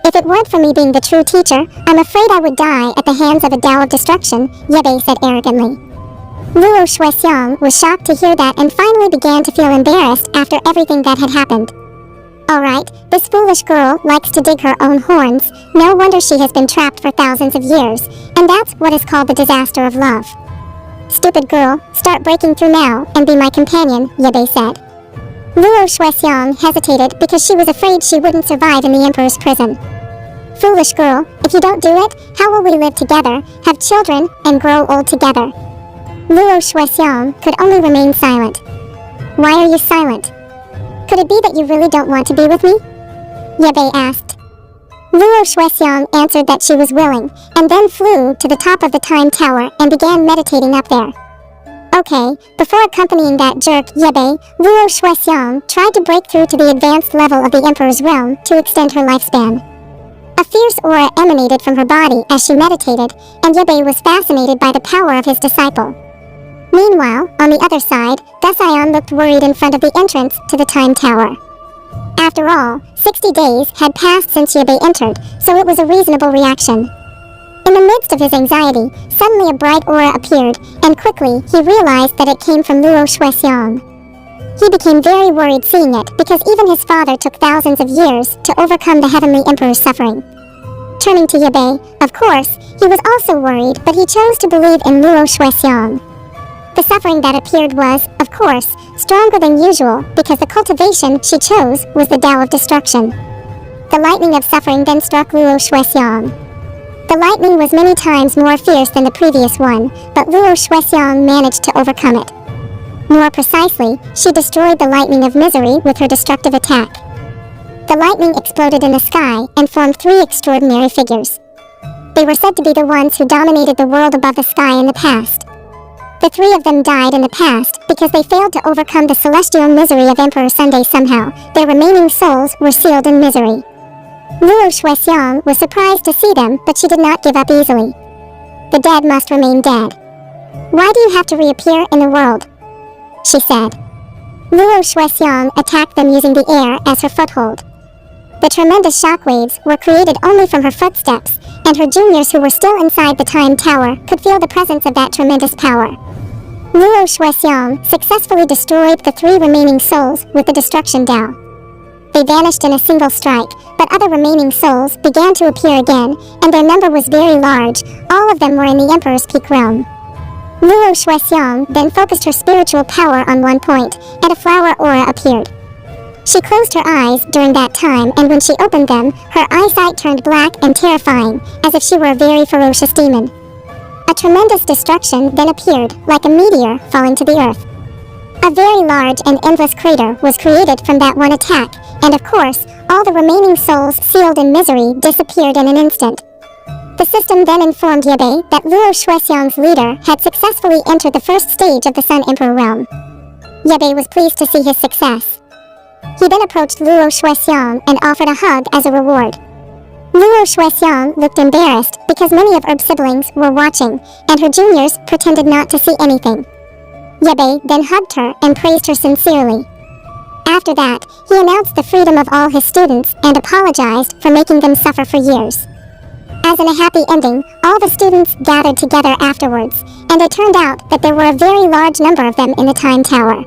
If it weren't for me being the true teacher, I'm afraid I would die at the hands of a Tao of destruction, Yebei said arrogantly. Luo Shuexiang was shocked to hear that and finally began to feel embarrassed after everything that had happened. Alright, this foolish girl likes to dig her own horns, no wonder she has been trapped for thousands of years, and that's what is called the disaster of love. Stupid girl, start breaking through now and be my companion, Yebei said. Luo Shuexiang hesitated because she was afraid she wouldn't survive in the emperor's prison. Foolish girl, if you don't do it, how will we live together, have children, and grow old together? Luo Shuexiang could only remain silent. Why are you silent? Could it be that you really don't want to be with me? Yebei asked. Luo Shuexiang answered that she was willing, and then flew to the top of the time tower and began meditating up there. Okay, before accompanying that jerk Yebei, Luo Shuexiang tried to break through to the advanced level of the emperor's realm to extend her lifespan. A fierce aura emanated from her body as she meditated, and Yebei was fascinated by the power of his disciple. Meanwhile, on the other side, Gusion looked worried in front of the entrance to the time tower. After all, 60 days had passed since Yabe entered, so it was a reasonable reaction. In the midst of his anxiety, suddenly a bright aura appeared, and quickly he realized that it came from Luo Shuexiang. He became very worried seeing it because even his father took thousands of years to overcome the Heavenly Emperor's suffering. Turning to Yabe, of course, he was also worried, but he chose to believe in Luo Shuexiang. The suffering that appeared was, of course, stronger than usual because the cultivation she chose was the Tao of destruction. The lightning of suffering then struck Luo Shuexiang. The lightning was many times more fierce than the previous one, but Luo Shuexiang managed to overcome it. More precisely, she destroyed the lightning of misery with her destructive attack. The lightning exploded in the sky and formed 3 extraordinary figures. They were said to be the ones who dominated the world above the sky in the past. The 3 of them died in the past because they failed to overcome the celestial misery of Emperor Sunday somehow. Their remaining souls were sealed in misery. Luo Shuexiang was surprised to see them, but she did not give up easily. The dead must remain dead. Why do you have to reappear in the world? She said. Luo Shuexiang attacked them using the air as her foothold. The tremendous shockwaves were created only from her footsteps, and her juniors who were still inside the Time Tower could feel the presence of that tremendous power. Luo Shuexiang successfully destroyed the 3 remaining souls with the destruction Tao. They vanished in a single strike, but other remaining souls began to appear again, and their number was very large. All of them were in the Emperor's peak realm. Luo Shuexiang then focused her spiritual power on one point, and a flower aura appeared. She closed her eyes during that time, and when she opened them, her eyesight turned black and terrifying, as if she were a very ferocious demon. A tremendous destruction then appeared, like a meteor falling to the earth. A very large and endless crater was created from that one attack, and of course, all the remaining souls sealed in misery disappeared in an instant. The system then informed Yabe that Luo Shuexiang's leader had successfully entered the first stage of the Sun Emperor realm. Yabe was pleased to see his success. He then approached Luo Shuexiang and offered a hug as a reward. Luo Shuexiang looked embarrassed because many of Herb's siblings were watching, and her juniors pretended not to see anything. Yabe then hugged her and praised her sincerely. After that, he announced the freedom of all his students and apologized for making them suffer for years. As in a happy ending, all the students gathered together afterwards, and it turned out that there were a very large number of them in the Time Tower.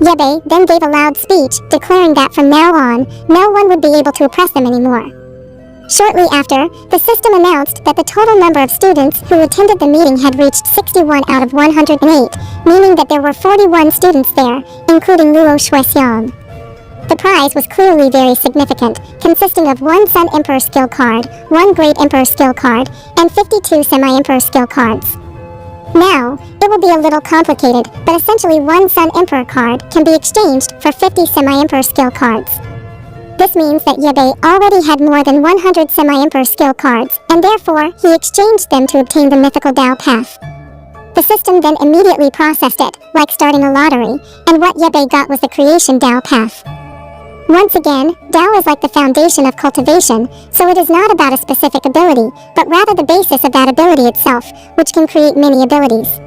Yabe then gave a loud speech declaring that from now on, no one would be able to oppress them anymore. Shortly after, the system announced that the total number of students who attended the meeting had reached 61 out of 108, meaning that there were 41 students there, including Luo Shuexiang. The prize was clearly very significant, consisting of 1 Sun Emperor skill card, 1 Great Emperor skill card, and 52 Semi-Emperor skill cards. Now, it will be a little complicated, but essentially 1 Sun Emperor card can be exchanged for 50 Semi-Emperor skill cards. This means that Yabe already had more than 100 Semi-Emperor skill cards, and therefore he exchanged them to obtain the mythical Tao path. The system then immediately processed it, like starting a lottery, and what Yabe got was the creation Tao path. Once again, Tao is like the foundation of cultivation, so it is not about a specific ability, but rather the basis of that ability itself, which can create many abilities.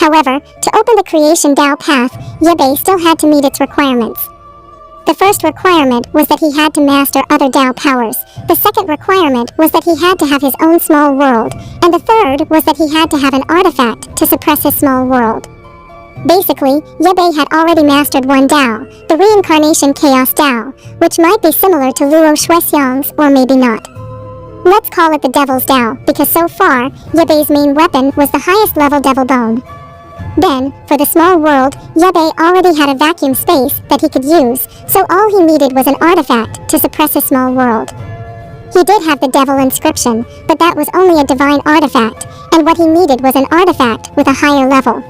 However, to open the creation Tao path, Yabe still had to meet its requirements. The first requirement was that he had to master other Tao powers, the second requirement was that he had to have his own small world, and the third was that he had to have an artifact to suppress his small world. Basically, Yabe had already mastered one Tao, the reincarnation Chaos Tao, which might be similar to Luo Shuexiang's or maybe not. Let's call it the Devil's Tao, because so far, Yabe's main weapon was the highest level Devil Bone. Then, for the small world, Yabe already had a vacuum space that he could use, so all he needed was an artifact to suppress his small world. He did have the Devil inscription, but that was only a divine artifact, and what he needed was an artifact with a higher level.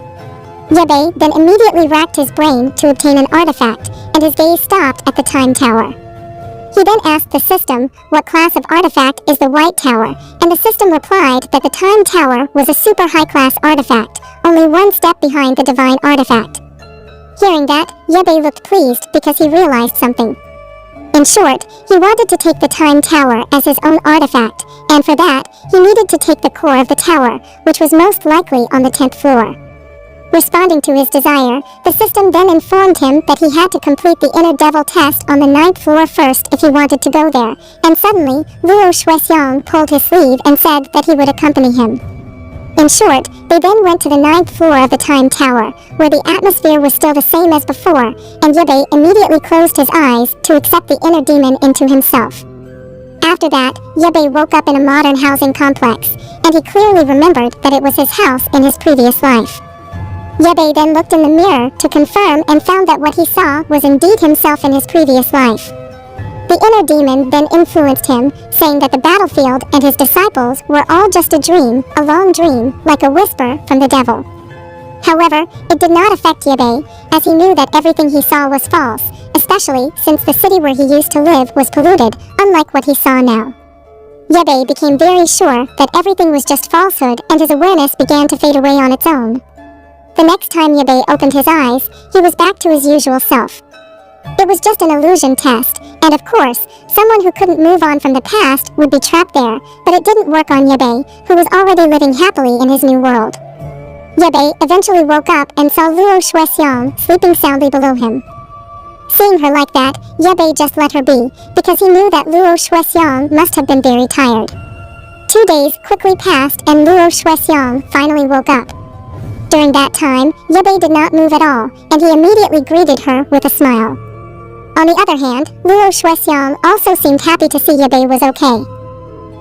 Yabe then immediately racked his brain to obtain an artifact, and his gaze stopped at the Time Tower. He then asked the system what class of artifact is the White Tower, and the system replied that the Time Tower was a super high-class artifact, only one step behind the divine artifact. Hearing that, Yabe looked pleased because he realized something. In short, he wanted to take the Time Tower as his own artifact, and for that, he needed to take the core of the tower, which was most likely on the 10th floor. Responding to his desire, the system then informed him that he had to complete the inner devil test on the 9th floor first if he wanted to go there, and suddenly, Luo Shuexiang pulled his sleeve and said that he would accompany him. In short, they then went to the 9th floor of the Time Tower, where the atmosphere was still the same as before, and Yebei immediately closed his eyes to accept the inner demon into himself. After that, Yebei woke up in a modern housing complex, and he clearly remembered that it was his house in his previous life. Yebei then looked in the mirror to confirm and found that what he saw was indeed himself in his previous life. The inner demon then influenced him, saying that the battlefield and his disciples were all just a dream, a long dream, like a whisper from the devil. However, it did not affect Yebei, as he knew that everything he saw was false, especially since the city where he used to live was polluted, unlike what he saw now. Yebei became very sure that everything was just falsehood, and his awareness began to fade away on its own. The next time Yebei opened his eyes, he was back to his usual self. It was just an illusion test, and of course, someone who couldn't move on from the past would be trapped there, but it didn't work on Yebei, who was already living happily in his new world. Yebei eventually woke up and saw Luo Shuexiang sleeping soundly below him. Seeing her like that, Yebei just let her be, because he knew that Luo Shuexiang must have been very tired. 2 days quickly passed and Luo Shuexiang finally woke up. During that time, Yebei did not move at all, and he immediately greeted her with a smile. On the other hand, Luo Shuexiang also seemed happy to see Yebei was okay.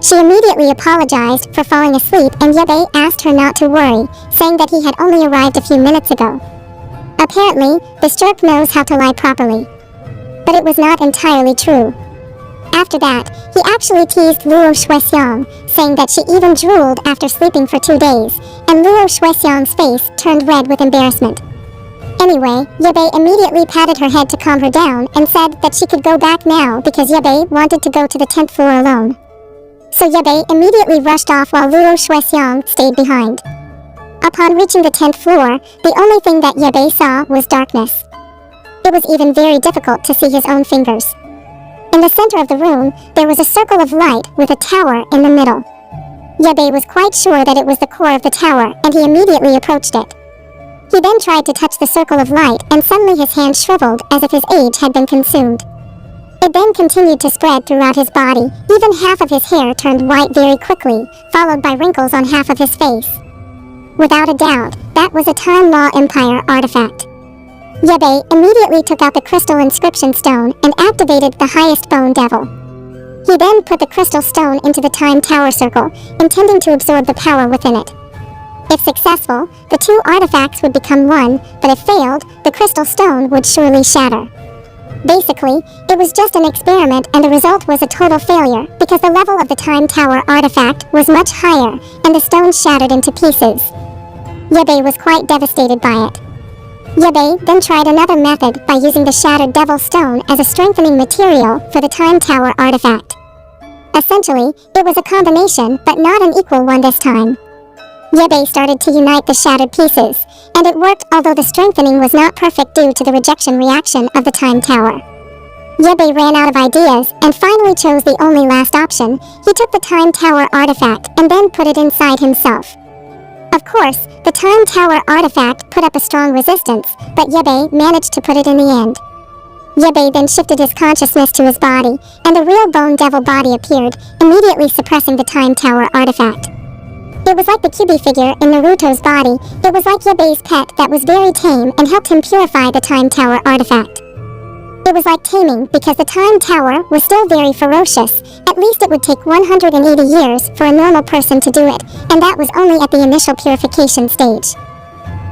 She immediately apologized for falling asleep, and Yebei asked her not to worry, saying that he had only arrived a few minutes ago. Apparently, this jerk knows how to lie properly. But it was not entirely true. After that, he actually teased Luo Shuexiang, saying that she even drooled after sleeping for 2 days, and Luo Shuexiang's face turned red with embarrassment. Anyway, Yebei immediately patted her head to calm her down and said that she could go back now because Yebei wanted to go to the 10th floor alone. So Yebei immediately rushed off while Luo Shuexiang stayed behind. Upon reaching the 10th floor, the only thing that Yebei saw was darkness. It was even very difficult to see his own fingers. In the center of the room, there was a circle of light with a tower in the middle. Yebei was quite sure that it was the core of the tower, and he immediately approached it. He then tried to touch the circle of light, and suddenly his hand shriveled as if his age had been consumed. It then continued to spread throughout his body. Even half of his hair turned white very quickly, followed by wrinkles on half of his face. Without a doubt, that was a Time Law Empire artifact. Yebei immediately took out the crystal inscription stone and activated the highest bone devil. He then put the crystal stone into the Time Tower circle, intending to absorb the power within it. If successful, the two artifacts would become one, but if failed, the crystal stone would surely shatter. Basically, it was just an experiment, and the result was a total failure, because the level of the Time Tower artifact was much higher, and the stone shattered into pieces. Yebei was quite devastated by it. Yebei then tried another method by using the shattered devil stone as a strengthening material for the Time Tower artifact. Essentially, it was a combination, but not an equal one this time. Yebei started to unite the shattered pieces, and it worked, although the strengthening was not perfect due to the rejection reaction of the Time Tower. Yebei ran out of ideas and finally chose the only last option. He took the Time Tower artifact and then put it inside himself. Of course, the Time Tower artifact put up a strong resistance, but Yebei managed to put it in the end. Yebei then shifted his consciousness to his body, and the real bone devil body appeared, immediately suppressing the Time Tower artifact. It was like the Kyuubi figure in Naruto's body. It was like Yebei's pet that was very tame and helped him purify the Time Tower artifact. It was like taming, because the Time Tower was still very ferocious. At least it would take 180 years for a normal person to do it, and that was only at the initial purification stage.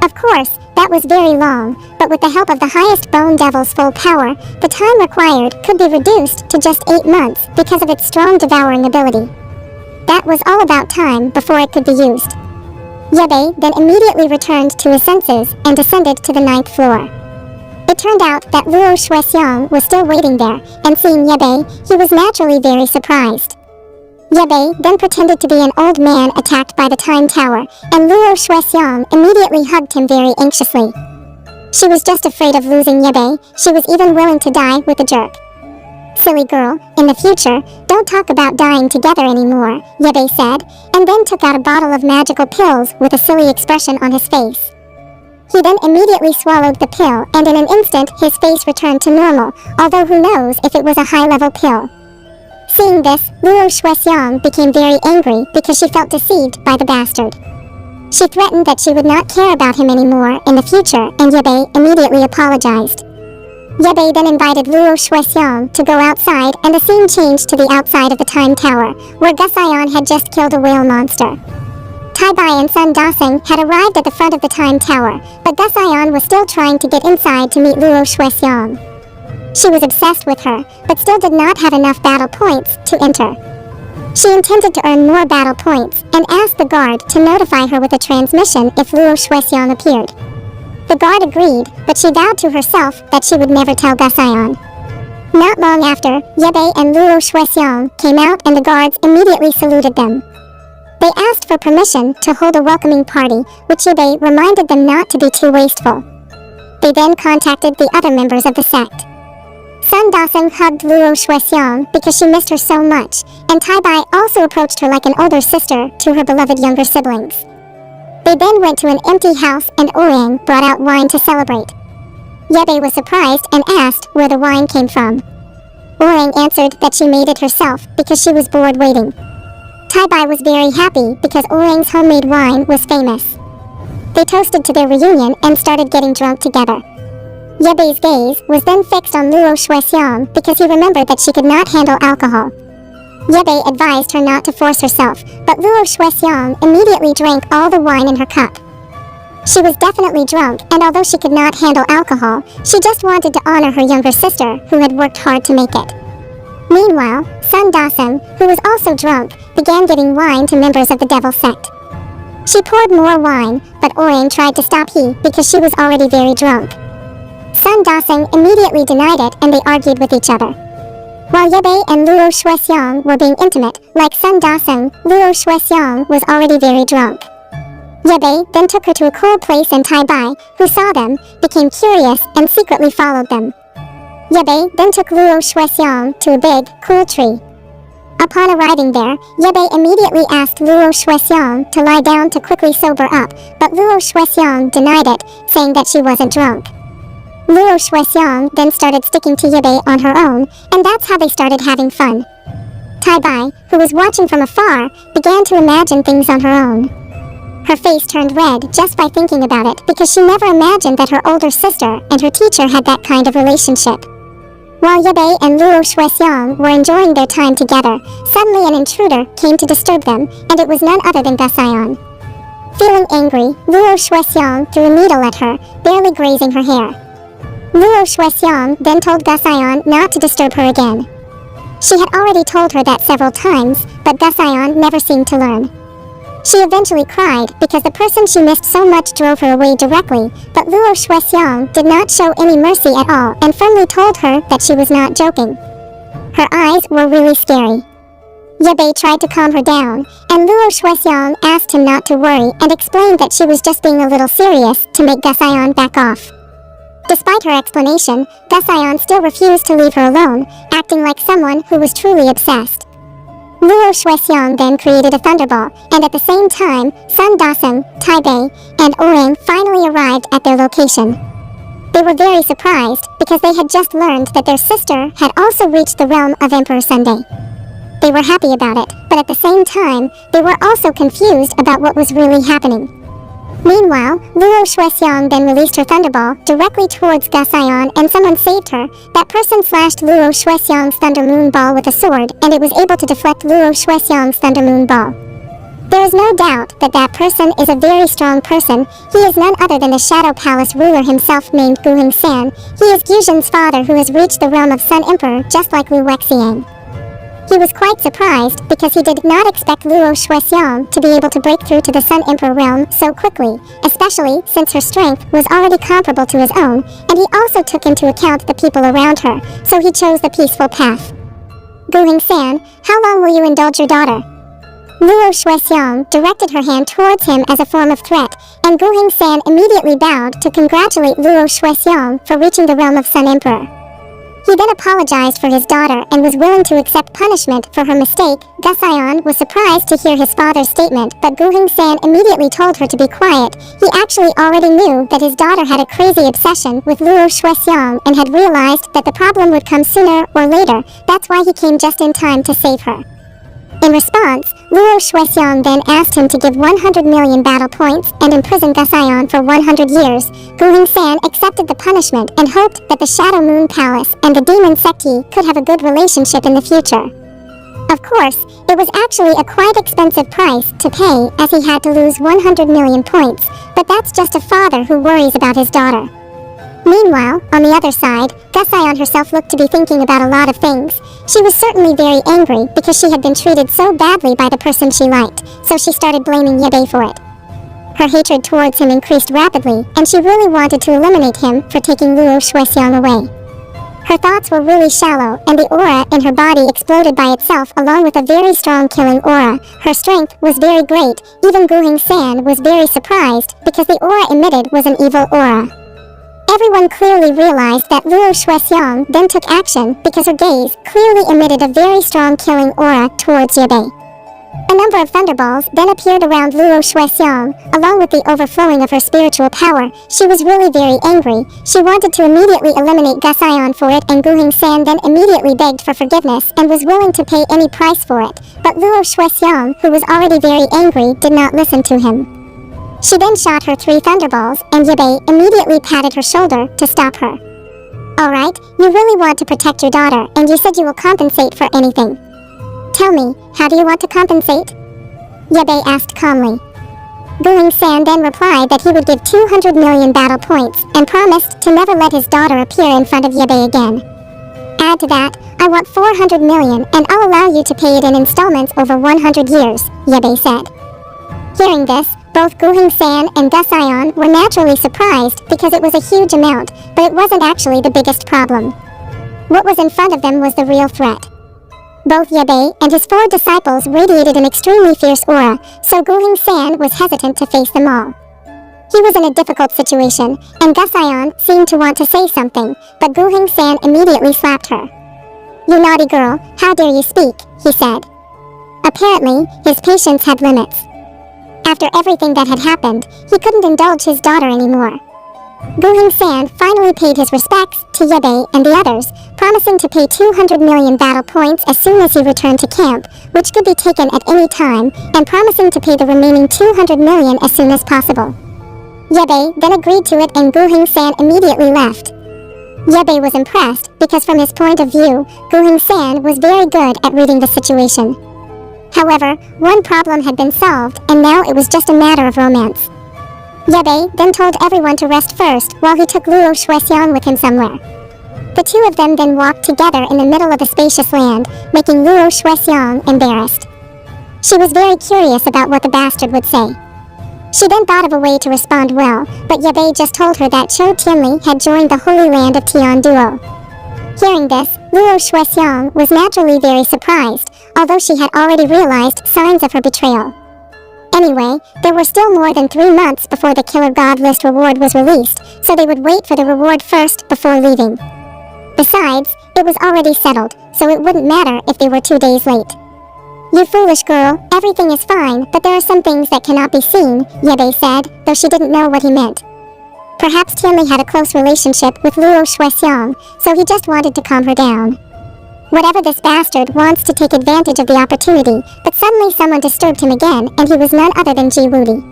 Of course, that was very long, but with the help of the highest bone devil's full power, the time required could be reduced to just 8 months because of its strong devouring ability. That was all about time before it could be used. Yebei then immediately returned to his senses and descended to the 9th floor. It turned out that Luo Shuexiang was still waiting there, and seeing Yebei, he was naturally very surprised. Yebei then pretended to be an old man attacked by the Time Tower, and Luo Shuexiang immediately hugged him very anxiously. She was just afraid of losing Yebei. She was even willing to die with a jerk. "Silly girl, in the future, don't talk about dying together anymore," Yebei said, and then took out a bottle of magical pills with a silly expression on his face. He then immediately swallowed the pill, and in an instant his face returned to normal, although who knows if it was a high-level pill. Seeing this, Luo Shuexiang became very angry because she felt deceived by the bastard. She threatened that she would not care about him anymore in the future, and Yebei immediately apologized. Yebei then invited Luo Shuexiang to go outside, and the scene changed to the outside of the Time Tower, where Gusion had just killed a whale monster. Tai Bai and Sun Daseng had arrived at the front of the Time Tower, but Gusion was still trying to get inside to meet Luo Shuexiang. She was obsessed with her, but still did not have enough battle points to enter. She intended to earn more battle points, and asked the guard to notify her with a transmission if Luo Shuexiang appeared. The guard agreed, but she vowed to herself that she would never tell Gusion. Not long after, Yebei and Luo Shuexiang came out, and the guards immediately saluted them. They asked for permission to hold a welcoming party, which Yebei reminded them not to be too wasteful. They then contacted the other members of the sect. Sun Daseng hugged Luo Shuexiang because she missed her so much, and Tai Bai also approached her like an older sister to her beloved younger siblings. They then went to an empty house, and Ouyang brought out wine to celebrate. Yebei was surprised and asked where the wine came from. Ouyang answered that she made it herself because she was bored waiting. Tai Bai was very happy because Ouyang's homemade wine was famous. They toasted to their reunion and started getting drunk together. Yebei's gaze was then fixed on Luo Shuexiang because he remembered that she could not handle alcohol. Yebei advised her not to force herself, but Luo Shuexiang immediately drank all the wine in her cup. She was definitely drunk, and although she could not handle alcohol, she just wanted to honor her younger sister, who had worked hard to make it. Meanwhile, Sun Daseng, who was also drunk, began giving wine to members of the Devil Sect. She poured more wine, but Ouyang tried to stop he because she was already very drunk. Sun Daseng immediately denied it, and they argued with each other. While Yebei and Luo Shuexiang were being intimate, like Sun Daseng, Luo Shuexiang was already very drunk. Yebei then took her to a cool place, and Tai Bai, who saw them, became curious and secretly followed them. Yebei then took Luo Shuexiang to a big, cool tree. Upon arriving there, Yebei immediately asked Luo Shuexiang to lie down to quickly sober up, but Luo Shuexiang denied it, saying that she wasn't drunk. Luo Shuexiang then started sticking to Yebei on her own, and that's how they started having fun. Tai Bai, who was watching from afar, began to imagine things on her own. Her face turned red just by thinking about it because she never imagined that her older sister and her teacher had that kind of relationship. While Yebei and Luo Shuexiang were enjoying their time together, suddenly an intruder came to disturb them, and it was none other than Gusion. Feeling angry, Luo Shuexiang threw a needle at her, barely grazing her hair. Luo Shuexiang then told Gusion not to disturb her again. She had already told her that several times, but Gusion never seemed to learn. She eventually cried because the person she missed so much drove her away directly, but Luo Shuexiang did not show any mercy at all and firmly told her that she was not joking. Her eyes were really scary. Yebei tried to calm her down, and Luo Shuexiang asked him not to worry and explained that she was just being a little serious to make Gusion back off. Despite her explanation, Gusion still refused to leave her alone, acting like someone who was truly obsessed. Luo Shuexiang then created a thunderball, and at the same time, Sun Daseng, Tai Bai, and Ouyang finally arrived at their location. They were very surprised because they had just learned that their sister had also reached the realm of Emperor Sunday. They were happy about it, but at the same time, they were also confused about what was really happening. Meanwhile, Luo Shuexiang then released her thunderball directly towards Gusion, and someone saved her. That person slashed Luo Shuexiang's Thunder Moon Ball with a sword, and it was able to deflect Luo Shuexiang's Thunder Moon Ball. There is no doubt that that person is a very strong person. He is none other than the Shadow Palace ruler himself, named Guheng San. He is Guzhen's father, who has reached the realm of Sun Emperor just like Lu Wexiang. He was quite surprised because he did not expect Luo Shuexiang to be able to break through to the Sun Emperor realm so quickly, especially since her strength was already comparable to his own, and he also took into account the people around her, so he chose the peaceful path. Guheng San, how long will you indulge your daughter? Luo Shuexiang directed her hand towards him as a form of threat, and Guheng San immediately bowed to congratulate Luo Shuexiang for reaching the realm of Sun Emperor. He then apologized for his daughter and was willing to accept punishment for her mistake. Gusion was surprised to hear his father's statement, but Guhing-san immediately told her to be quiet. He actually already knew that his daughter had a crazy obsession with Luo Shuexiang and had realized that the problem would come sooner or later. That's why he came just in time to save her. In response, Luo Shuexiang then asked him to give 100 million battle points and imprison Gusion for 100 years. Guhing-san accepted the punishment and hoped that the Shadow Moon Palace and the Demon Sekti could have a good relationship in the future. Of course, it was actually a quite expensive price to pay, as he had to lose 100 million points, but that's just a father who worries about his daughter. Meanwhile, on the other side, Gusion herself looked to be thinking about a lot of things. She was certainly very angry because she had been treated so badly by the person she liked, so she started blaming Yabe for it. Her hatred towards him increased rapidly, and she really wanted to eliminate him for taking Luo Shuexiang away. Her thoughts were really shallow, and the aura in her body exploded by itself along with a very strong killing aura. Her strength was very great. Even Guhing-san was very surprised because the aura emitted was an evil aura. Everyone clearly realized that Luo Shuexiang then took action because her gaze clearly emitted a very strong killing aura towards Yabe. A number of thunderballs then appeared around Luo Shuexiang, along with the overflowing of her spiritual power. She was really very angry. She wanted to immediately eliminate Gusion for it, and Guhing-san then immediately begged for forgiveness and was willing to pay any price for it. But Luo Shuexiang, who was already very angry, did not listen to him. She then shot her 3 thunderballs, and Yabe immediately patted her shoulder to stop her. Alright, you really want to protect your daughter, and you said you will compensate for anything. Tell me, how do you want to compensate? Yabe asked calmly. Guhing-san then replied that he would give 200 million battle points, and promised to never let his daughter appear in front of Yabe again. Add to that, I want 400 million, and I'll allow you to pay it in installments over 100 years, Yabe said. Hearing this, both Guhing-san and Gusion were naturally surprised because it was a huge amount, but it wasn't actually the biggest problem. What was in front of them was the real threat. Both Yabe and his 4 disciples radiated an extremely fierce aura, so Guhing-san was hesitant to face them all. He was in a difficult situation, and Gusion seemed to want to say something, but Guhing-san immediately slapped her. You naughty girl, how dare you speak, he said. Apparently, his patience had limits. After everything that had happened, he couldn't indulge his daughter anymore. Guhing-san finally paid his respects to Yabe and the others, promising to pay 200 million battle points as soon as he returned to camp, which could be taken at any time, and promising to pay the remaining 200 million as soon as possible. Yabe then agreed to it, and Guhing-san immediately left. Yabe was impressed because from his point of view, Guhing-san was very good at reading the situation. However, one problem had been solved, and now it was just a matter of romance. Yabe then told everyone to rest first while he took Luo Shuexiang with him somewhere. The 2 of them then walked together in the middle of the spacious land, making Luo Shuexiang embarrassed. She was very curious about what the bastard would say. She then thought of a way to respond well, but Yabe just told her that Cho Tianli had joined the Holy Land of Tian Duo. Hearing this, Luo Shuexiang was naturally very surprised, although she had already realized signs of her betrayal. Anyway, there were still more than 3 months before the Killer God List reward was released, so they would wait for the reward first before leaving. Besides, it was already settled, so it wouldn't matter if they were 2 days late. You foolish girl, everything is fine, but there are some things that cannot be seen, Yabe said, though she didn't know what he meant. Perhaps Tianli had a close relationship with Luo Shuexiang, so he just wanted to calm her down. Whatever this bastard wants to take advantage of the opportunity, but suddenly someone disturbed him again, and he was none other than Ji Wudi.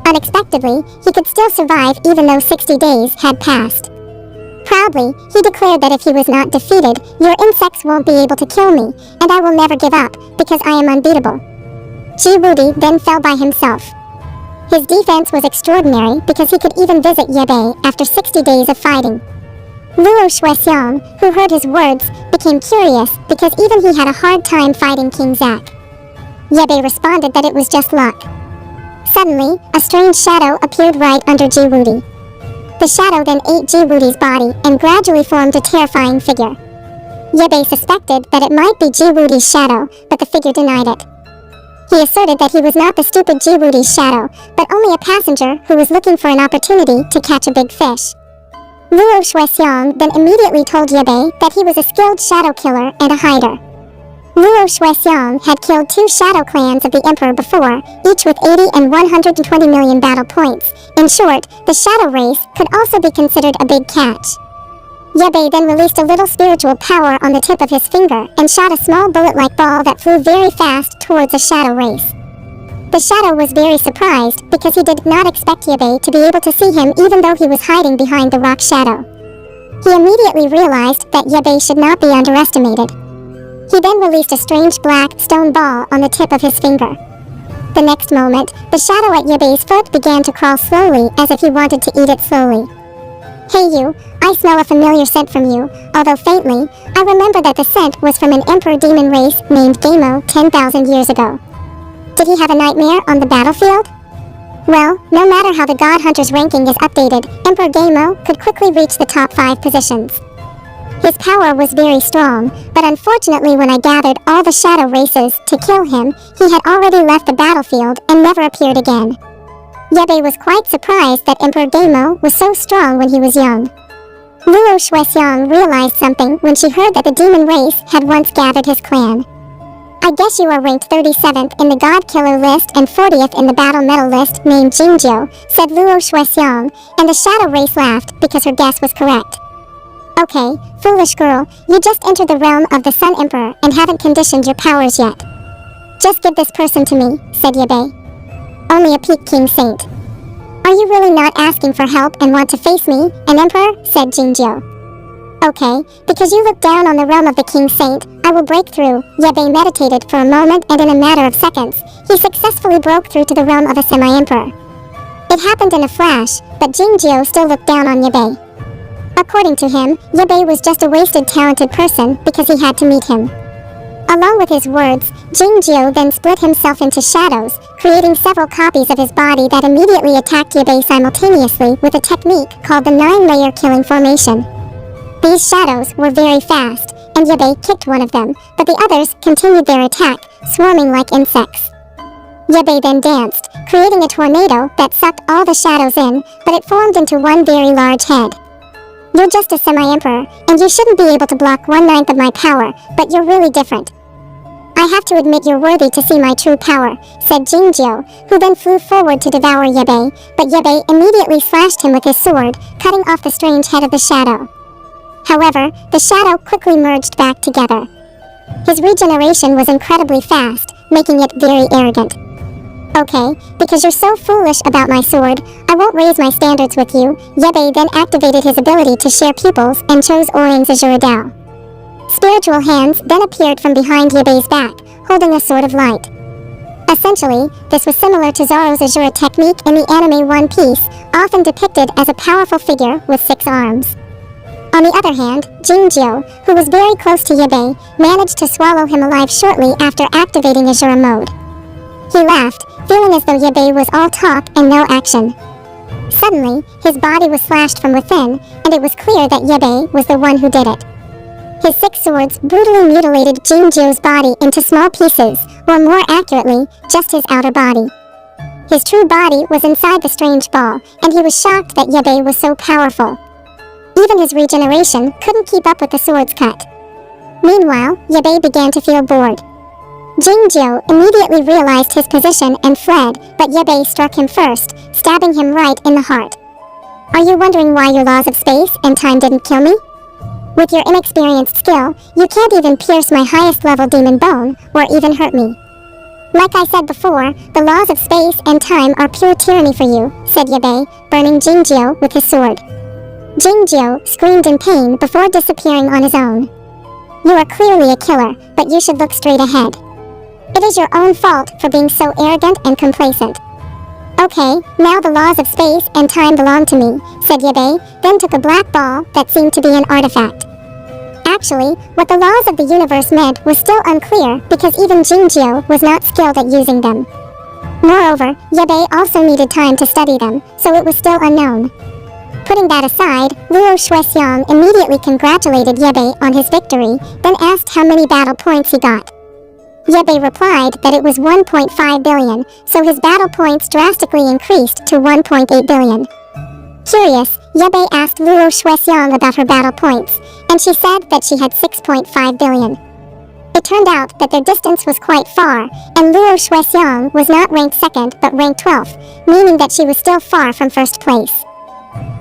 Unexpectedly, he could still survive even though 60 days had passed. Proudly, he declared that if he was not defeated, your insects won't be able to kill me, and I will never give up, because I am unbeatable. Ji Wudi then fell by himself. His defense was extraordinary because he could even visit Yabe after 60 days of fighting. Luo Shuexiang, who heard his words, became curious because even he had a hard time fighting King Zack. Yabe responded that it was just luck. Suddenly, a strange shadow appeared right under Ji Wudi. The shadow then ate Ji Wudi's body and gradually formed a terrifying figure. Yabe suspected that it might be Ji Wudi's shadow, but the figure denied it. He asserted that he was not the stupid Ji Wudi's shadow, but only a passenger who was looking for an opportunity to catch a big fish. Luo Shuexiang then immediately told Yebei that he was a skilled shadow killer and a hider. Luo Shuexiang had killed 2 shadow clans of the Emperor before, each with 80 and 120 million battle points. In short, the shadow race could also be considered a big catch. Yebei then released a little spiritual power on the tip of his finger and shot a small bullet-like ball that flew very fast towards the shadow race. The shadow was very surprised because he did not expect Yebei to be able to see him even though he was hiding behind the rock shadow. He immediately realized that Yebei should not be underestimated. He then released a strange black stone ball on the tip of his finger. The next moment, the shadow at Yebei's foot began to crawl slowly as if he wanted to eat it slowly. "Hey you, I smell a familiar scent from you, although faintly. I remember that the scent was from an emperor demon race named Gamo 10,000 years ago. Did he have a nightmare on the battlefield?" Well, no matter how the God Hunter's ranking is updated, Emperor Gamo could quickly reach the top 5 positions. His power was very strong, but unfortunately when I gathered all the shadow races to kill him, he had already left the battlefield and never appeared again. Yebei was quite surprised that Emperor Gamo was so strong when he was young. Luo Shuexiang realized something when she heard that the demon race had once gathered his clan. "I guess you are ranked 37th in the God Killer list and 40th in the Battle Medal list named Jingjiu," said Luo Shuexiang, and the shadow race laughed because her guess was correct. "Okay, foolish girl, you just entered the realm of the Sun Emperor and haven't conditioned your powers yet. Just give this person to me," said Yebei. "Only a peak king saint." "Are you really not asking for help and want to face me, an emperor?" said Jingjiu. "Okay, because you look down on the realm of the king saint, I will break through." Yebei meditated for a moment and in a matter of seconds, he successfully broke through to the realm of a semi-emperor. It happened in a flash, but Jingjiu still looked down on Yebei. According to him, Yebei was just a wasted talented person because he had to meet him. Along with his words, Jingjiu then split himself into shadows, creating several copies of his body that immediately attacked Yebei simultaneously with a technique called the 9-layer killing formation. These shadows were very fast, and Yebei kicked one of them, but the others continued their attack, swarming like insects. Yebei then danced, creating a tornado that sucked all the shadows in, but it formed into one very large head. "You're just a semi-emperor, and you shouldn't be able to block 1/9 of my power, but you're really different. I have to admit you're worthy to see my true power," said Jingjiu, who then flew forward to devour Yebei, but Yebei immediately slashed him with his sword, cutting off the strange head of the shadow. However, the shadow quickly merged back together. His regeneration was incredibly fast, making it very arrogant. "Okay, because you're so foolish about my sword, I won't raise my standards with you." Yebei then activated his ability to share pupils and chose Oran's Azure Dao. Spiritual hands then appeared from behind Yebei's back, holding a sword of light. Essentially, this was similar to Zoro's Azure technique in the anime One Piece, often depicted as a powerful figure with 6 arms. On the other hand, Jingjiu, who was very close to Yebei, managed to swallow him alive shortly after activating Azure mode. He laughed, feeling as though Yebei was all talk and no action. Suddenly, his body was slashed from within, and it was clear that Yebei was the one who did it. His 6 swords brutally mutilated Jingjiu's body into small pieces, or more accurately, just his outer body. His true body was inside the strange ball, and he was shocked that Yebei was so powerful. Even his regeneration couldn't keep up with the sword's cut. Meanwhile, Yebei began to feel bored. Jingjiu immediately realized his position and fled, but Yebei struck him first, stabbing him right in the heart. "Are you wondering why your laws of space and time didn't kill me? With your inexperienced skill, you can't even pierce my highest level demon bone, or even hurt me. Like I said before, the laws of space and time are pure tyranny for you," said Yebei, burning Jingjiu with his sword. Jingjiu screamed in pain before disappearing on his own. "You are clearly a killer, but you should look straight ahead. It is your own fault for being so arrogant and complacent." "Okay, now the laws of space and time belong to me," said Yebei, then took a black ball that seemed to be an artifact. Actually, what the laws of the universe meant was still unclear because even Jingjiu was not skilled at using them. Moreover, Yebei also needed time to study them, so it was still unknown. Putting that aside, Luo Shuexiang immediately congratulated Yebei on his victory, then asked how many battle points he got. Yebei replied that it was 1.5 billion, so his battle points drastically increased to 1.8 billion. Curious, Yebe asked Luo Shuexiang about her battle points, and she said that she had 6.5 billion. It turned out that their distance was quite far, and Luo Shuexiang was not ranked 2nd but ranked 12th, meaning that she was still far from 1st place.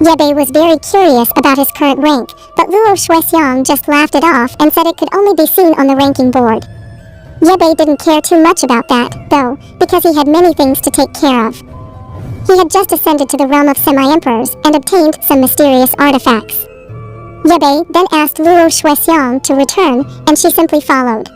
Yebe was very curious about his current rank, but Luo Shuexiang just laughed it off and said it could only be seen on the ranking board. Yebe didn't care too much about that, though, because he had many things to take care of. He had just ascended to the realm of semi-emperors and obtained some mysterious artifacts. Yebe then asked Luo Shuexiang to return, and she simply followed.